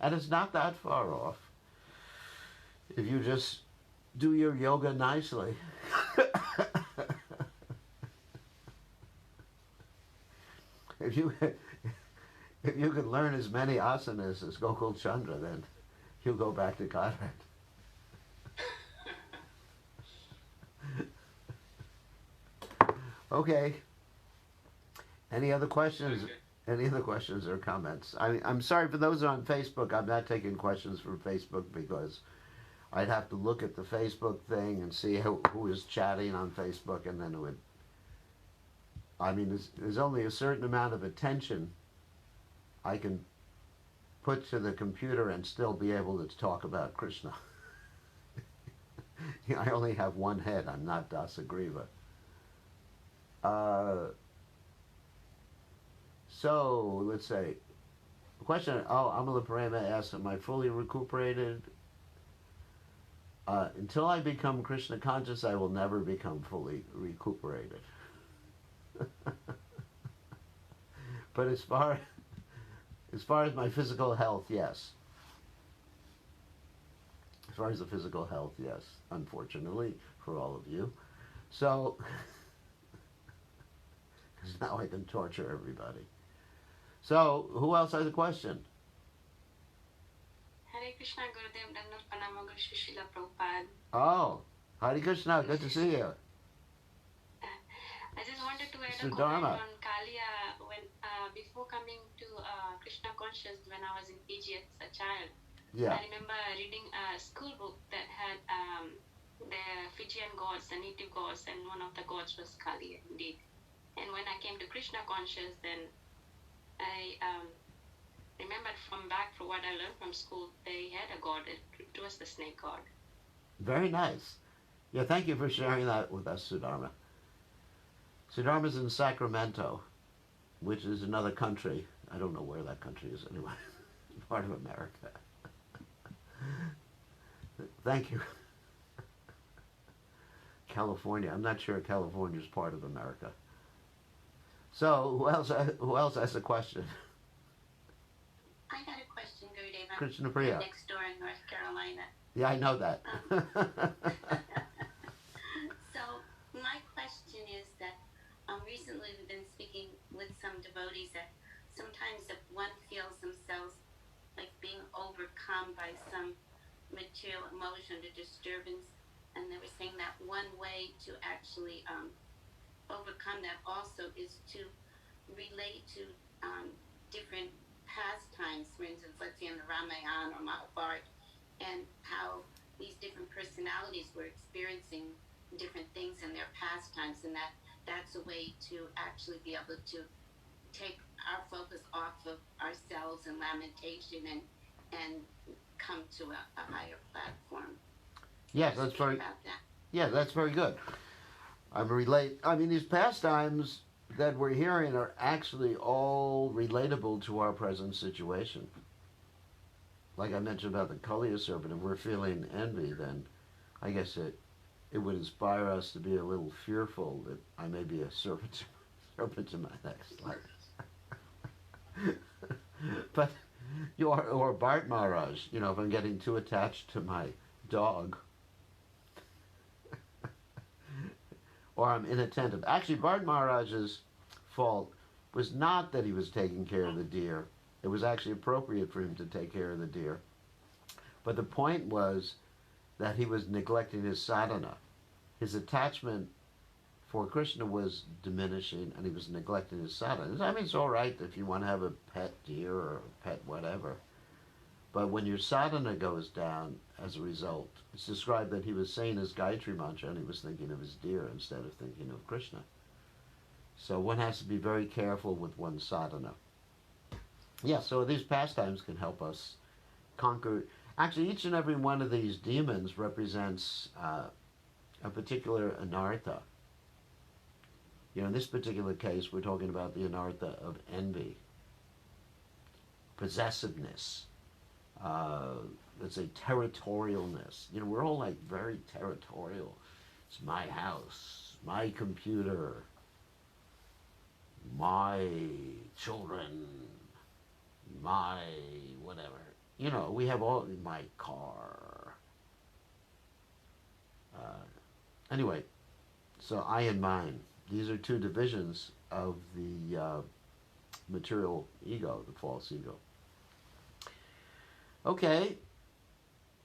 And it's not that far off. If you just do your yoga nicely. if you can learn as many asanas as Gokul Chandra, then you'll go back to Godhead. Okay. Any other questions? Okay. Any other questions or comments? I'm sorry for those on Facebook. I'm not taking questions from Facebook because I'd have to look at the Facebook thing and see who is chatting on Facebook, and then it would. I mean, there's only a certain amount of attention I can put to the computer and still be able to talk about Krishna. I only have one head. I'm not Dasagriva. So let's say, question. Oh, Amala Prema asks, "Am I fully recuperated? Until I become Krishna conscious, I will never become fully recuperated." But as far as my physical health, yes. As far as the physical health, yes. Unfortunately for all of you, so because now I can torture everybody. So, who else has a question? Hare Krishna, Gurudev, Dandavat Pranam, Guru Shri Srila Prabhupada. Oh, Hare Krishna, good to see you. I just wanted to add a Sudharma. comment on Kalia. When before coming to Krishna conscious, when I was in PG as a child, Yeah, I remember reading a school book that had the Fijian gods, the native gods, and one of the gods was Kali indeed. And when I came to Krishna conscious, then I remembered from what I learned from school, they had a god. It was the snake god. very nice. Yeah, thank you for sharing that with us, Sudharma. Sudharma's in Sacramento, which is another country. I don't know where that country is anyway. Part of America. Thank you. California. I'm not sure California is part of America. So, who else has a question? I got a question, Gurudev. I'm Krishna Priya. next door in North Carolina. Yeah, I know that. So my question is that recently we've been speaking with some devotees that sometimes if one feels themselves like being overcome by some material emotion or disturbance, and they were saying that one way to actually overcome that also is to relate to different pastimes. For instance, let's say in the Ramayana or Mahabharata, and how these different personalities were experiencing different things in their pastimes, and that's a way to actually be able to take our focus off of ourselves and lamentation and come to a higher platform. Yes, What do that's you very. think about that? Yeah, that's very good. I mean, these pastimes that we're hearing are actually all relatable to our present situation. Like I mentioned about the Kaliya serpent, if we're feeling envy, then I guess it would inspire us to be a little fearful that I may be a serpent in my next life. But or Bart Maharaj, if I'm getting too attached to my dog, or I'm inattentive. Actually, Bart Maharaj's fault was not that he was taking care of the deer. It was actually appropriate for him to take care of the deer. But the point was that he was neglecting his sadhana. His attachment for Krishna was diminishing, and he was neglecting his sadhana. I mean, it's all right if you want to have a pet deer or a pet whatever. But when your sadhana goes down as a result, it's described that he was saying his Gayatri mantra and he was thinking of his deer instead of thinking of Krishna. So one has to be very careful with one's sadhana. Yeah, so these pastimes can help us conquer. Actually, each and every one of these demons represents a particular anartha. In this particular case, we're talking about the anartha of envy, possessiveness, let's say territorialness. We're all like very territorial. It's my house, my computer, my children, my whatever. You know, we have all, my car. Anyway, so I and mine. These are two divisions of the material ego, the false ego. Okay,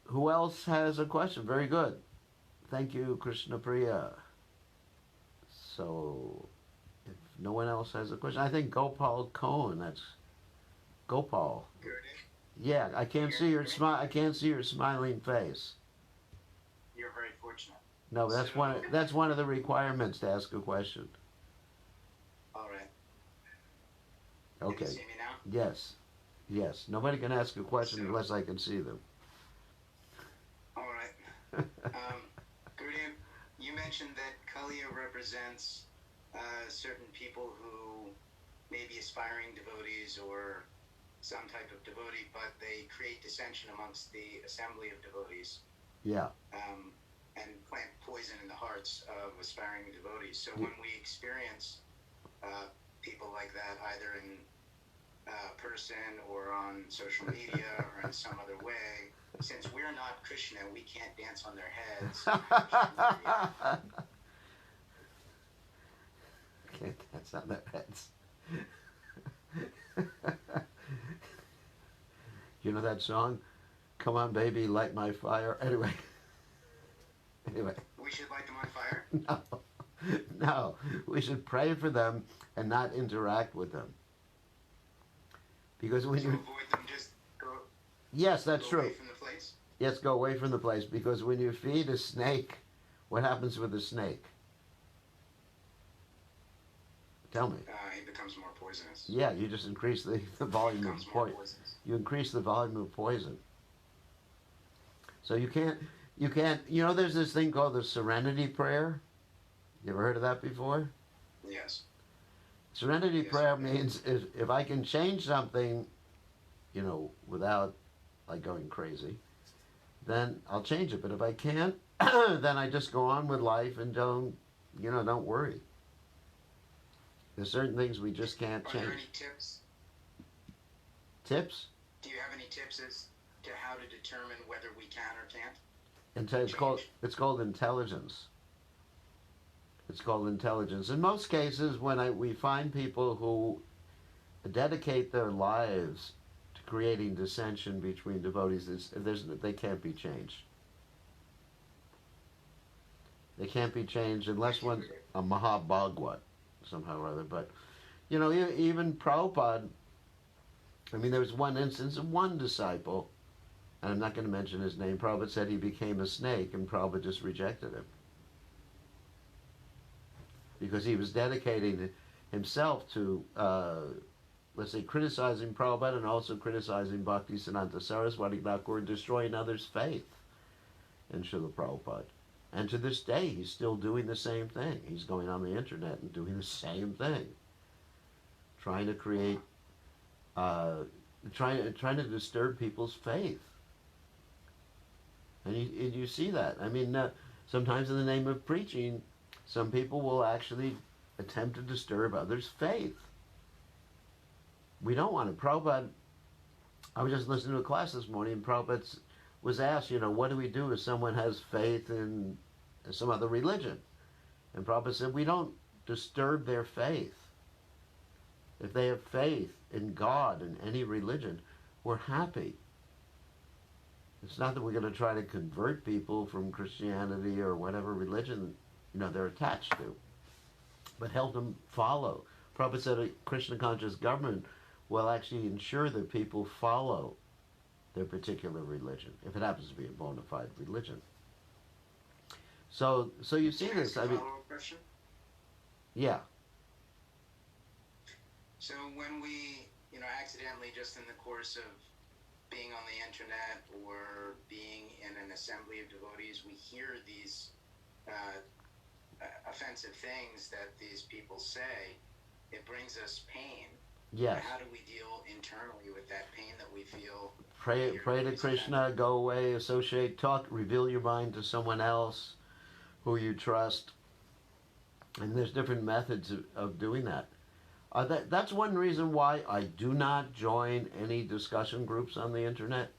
who else has a question? Very good. Thank you, Krishna Priya. So, if no one else has a question, I think Gopal Cohen. That's Gopal. Yeah, I can't see your smile. I can't see your smiling face. You're very fortunate. No, that's So- one. That's one of the requirements to ask a question. All right. Okay. Can you see me now? Yes. Yes. Nobody can ask a question unless I can see them. All right. Gurudev, you mentioned that Kaliya represents certain people who may be aspiring devotees or some type of devotee, but they create dissension amongst the assembly of devotees. Yeah. And plant poison in the hearts of aspiring devotees. So when we experience people like that, either in person or on social media or in some other way, since we're not Krishna, we can't dance on their heads. Can't dance on their heads. You know that song? Come on, baby, light my fire. Anyway. We should light them on fire? No. We should pray for them and not interact with them. Because when So you... avoid them, just go, Yes, that's go true. away from the place? Yes, go away from the place. Because when you feed a snake, what happens with the snake? Tell me. It becomes more poisonous. Yeah, you just increase the volume of poison. You increase the volume of poison. So you can't, you know, there's this thing called the serenity prayer. You ever heard of that before? Yes. Serenity Yes. prayer means if I can change something, you know, without like going crazy, then I'll change it. But if I can't, then I just go on with life and don't worry. There's certain things we just can't Are change. there any tips? Tips? Do you have any tips as to how to determine whether we can or can't? It's called intelligence. It's called intelligence. In most cases, when we find people who dedicate their lives to creating dissension between devotees, they can't be changed. They can't be changed unless one's a Mahabhagwat somehow or other. But, you know, even Prabhupada, I mean, there was one instance of one disciple, and I'm not going to mention his name. Prabhupada said he became a snake, and Prabhupada just rejected him. Because he was dedicating himself to, let's say, criticizing Prabhupada and also criticizing Bhaktisiddhanta Saraswati Thakur, destroying others' faith in Srila Prabhupada. And to this day, he's still doing the same thing. He's going on the internet and doing the same thing. Trying to create, trying to disturb people's faith. And you see that. I mean, sometimes in the name of preaching, some people will actually attempt to disturb others' faith. We don't want it. Prabhupada, I was just listening to a class this morning, and Prabhupada was asked, you know, what do we do if someone has faith in some other religion? And Prabhupada said, we don't disturb their faith. If they have faith in God and any religion, we're happy. It's not that we're going to try to convert people from Christianity or whatever religion, you know, they're attached to, but help them follow. Prabhupada said a Krishna conscious government will actually ensure that people follow their particular religion, if it happens to be a bona fide religion. So you see this. I mean, follow-up question? Yeah. So when we, you know, accidentally just in the course of being on the internet or being in an assembly of devotees, we hear these offensive things that these people say, it brings us pain. Yes. How do we deal internally with that pain that we feel? Pray to Krishna, go away, associate, talk, reveal your mind to someone else. who you trust, and there's different methods of doing that. That's one reason why I do not join any discussion groups on the internet,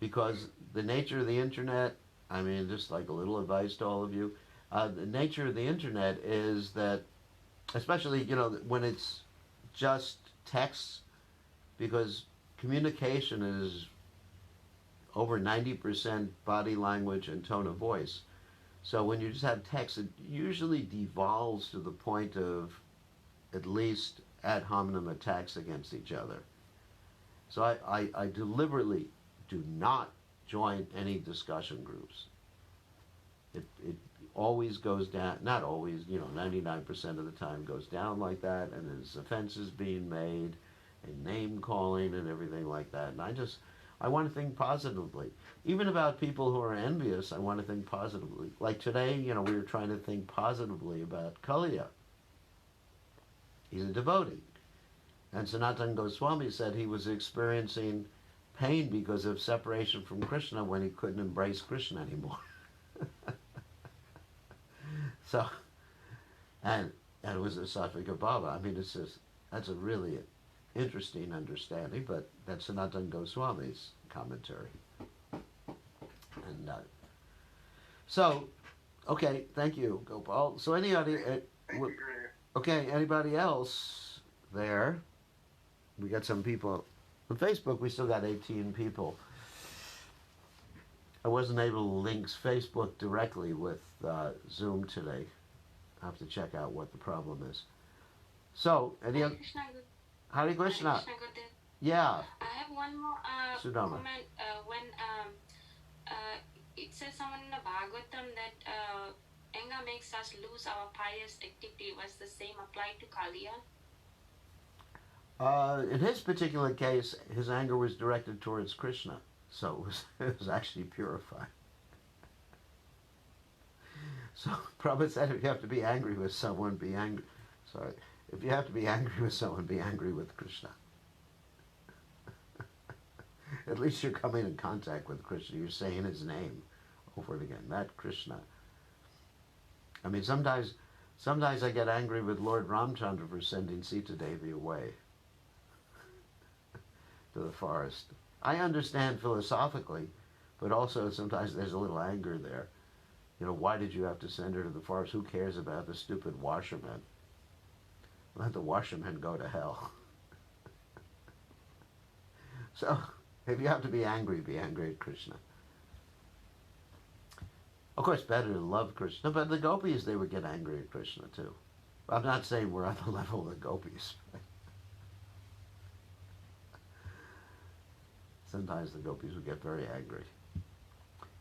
because the nature of the internet, I mean, just like a little advice to all of you, the nature of the internet is that, especially, when it's just text, because communication is over 90% body language and tone of voice. So when you just have text, it usually devolves to the point of at least ad hominem attacks against each other. So I deliberately do not join any discussion groups. It always goes down, not always, 99% of the time goes down like that, and there's offenses being made, and name calling and everything like that. And I want to think positively. Even about people who are envious, I want to think positively. Like today, we were trying to think positively about Kalia. He's a devotee. And Sanatana Goswami said he was experiencing pain because of separation from Krishna when he couldn't embrace Krishna anymore. So, and it was a Satvika Baba. I mean, that's a really interesting understanding, but that's Sanatana Goswami's commentary. And so, okay, thank you, Gopal. So anybody, okay, anybody else there? We got some people on Facebook. We still got 18 people. I wasn't able to link Facebook directly with Zoom today. I have to check out what the problem is. So, any other? Hare Krishna. Yeah. I have one more Sudama. comment. When it says someone in the Bhagavatam that anger makes us lose our pious activity. Was the same applied to Kaliya? In his particular case, his anger was directed towards Krishna, so it was actually purified. So Prabhupada said, if you have to be angry with someone, be angry. Sorry, if you have to be angry with someone, be angry with Krishna. At least you're coming in contact with Krishna. You're saying his name over and again. That Krishna. I mean, sometimes I get angry with Lord Ramchandra for sending Sita Devi away to the forest. I understand philosophically, but also sometimes there's a little anger there. Why did you have to send her to the forest? Who cares about the stupid washermen? Let the washermen go to hell. So, if you have to be angry at Krishna. Of course, better to love Krishna, but the gopis, they would get angry at Krishna too. I'm not saying we're on the level of the gopis. Sometimes the gopis would get very angry.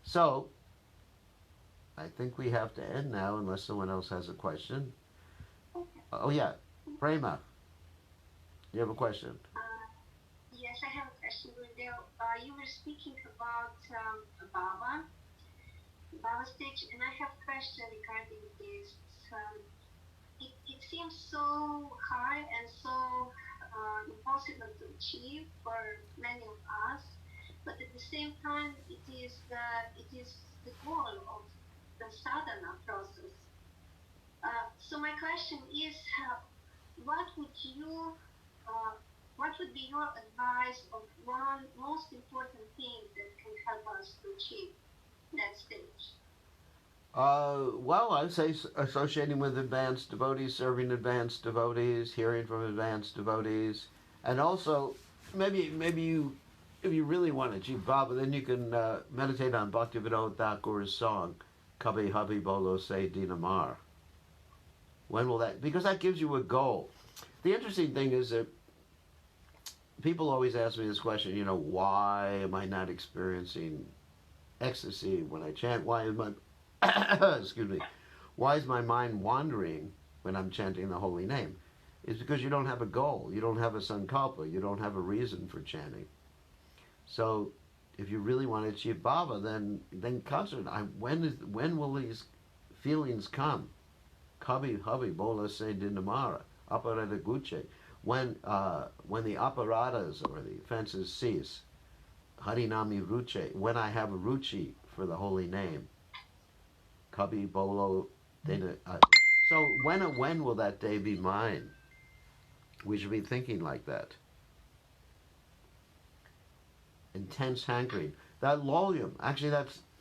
So, I think we have to end now unless someone else has a question. Oh yeah, Prema, you have a question? Yes, I have a question, Gurudev. You were speaking about Baba stage, and I have a question regarding this. It seems so hard and so impossible to achieve for many of us, but at the same time, it is the goal of the sadhana process. So my question is, what would be your advice of one most important thing that can help us to achieve that stage? Well, I'd say associating with advanced devotees, serving advanced devotees, hearing from advanced devotees, and also maybe you, if you really want to achieve Baba, then you can meditate on Bhaktivinoda Thakur's song, Kabhi Habhi Bolo Se Dinamar. When will that? Because that gives you a goal. The interesting thing is that people always ask me this question, why am I not experiencing ecstasy when I chant? Why is my excuse me, why is my mind wandering when I'm chanting the holy name? It's because you don't have a goal, you don't have a sankalpa, you don't have a reason for chanting. So if you really want to achieve Baba, then concentrate. When will these feelings come? Kabhi Habi Bola Se Dinamara, Aparada Guche. When the aparadas or the offenses cease, Harinami Ruche, when I have a ruchi for the holy name. Cubby Bolo. So when will that day be mine? We should be thinking like that. Intense hankering. That lolium, actually,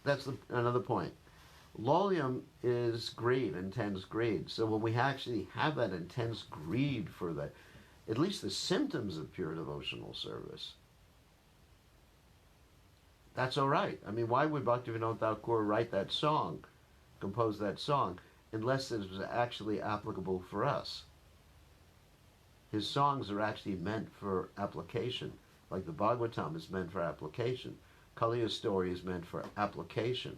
that's another point. Lolium is greed, intense greed. So when we actually have that intense greed for that, at least the symptoms of pure devotional service, that's all right. I mean, why would Bhaktivinoda Thakur write that song, compose that song, unless it was actually applicable for us? His songs are actually meant for application. Like the Bhagavatam is meant for application. Kaliya's story is meant for application.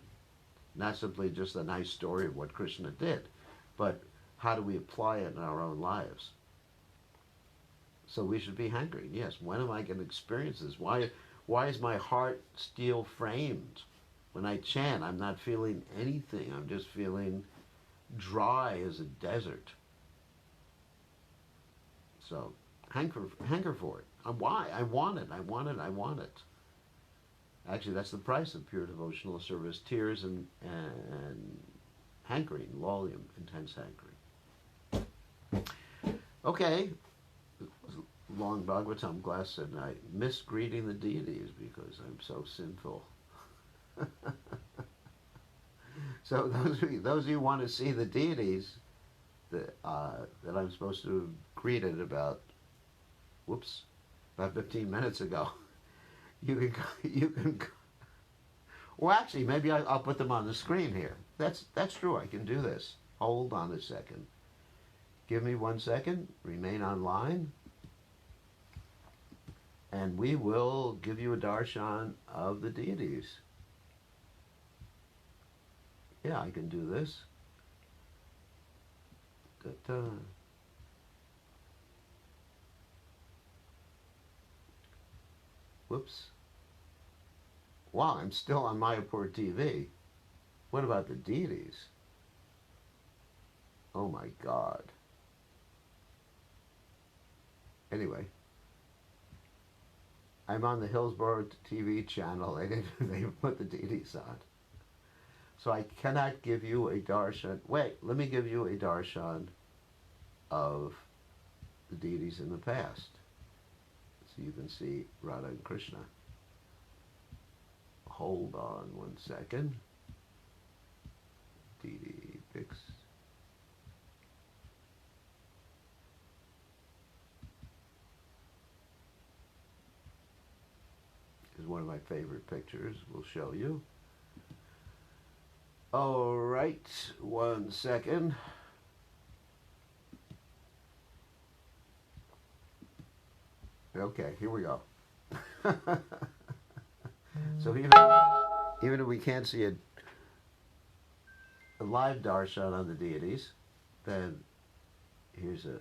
Not simply just a nice story of what Krishna did, but how do we apply it in our own lives? So we should be hankering. Yes, when am I going to experience this? Why is my heart steel framed? When I chant, I'm not feeling anything. I'm just feeling dry as a desert. So hanker for it. Why? I want it. I want it. I want it. Actually, that's the price of pure devotional service: tears and hankering, lolium, intense hankering. Okay. Long Bhagavatam class said I miss greeting the deities because I'm so sinful. So those of you who want to see the deities that I'm supposed to have greeted about 15 minutes ago, you can. Well, actually, maybe I'll put them on the screen here. That's true. I can do this. Hold on a second. Give me 1 second. Remain online. And we will give you a darshan of the deities. Yeah, I can do this. Ta-ta. Whoops. Wow, I'm still on Mayapur TV. What about the deities? Oh my God. Anyway. I'm on the Hillsborough TV channel. They put the deities on. So I cannot give you a darshan. Wait, let me give you a darshan of the deities in the past. So you can see Radha and Krishna. Hold on 1 second. Deity pics. Is one of my favorite pictures. We'll show you. All right, 1 second. Okay, here we go. So even if we can't see a live darshan on the deities, then here's it's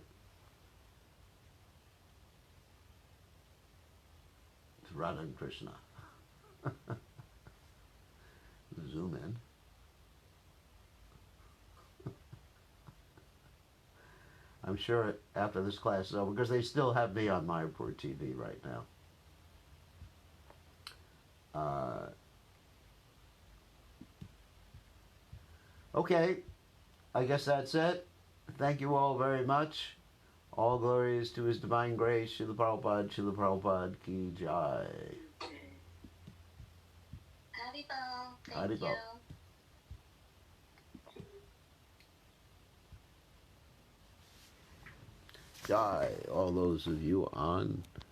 Radha and Krishna. Zoom in. I'm sure after this class is over, because they still have me on Mayapur TV right now. Okay, I guess that's it. Thank you all very much. All glories to His Divine Grace, Srila Prabhupada Ki Jai. Haribol, thank Haribol. you. Jai, all those of you on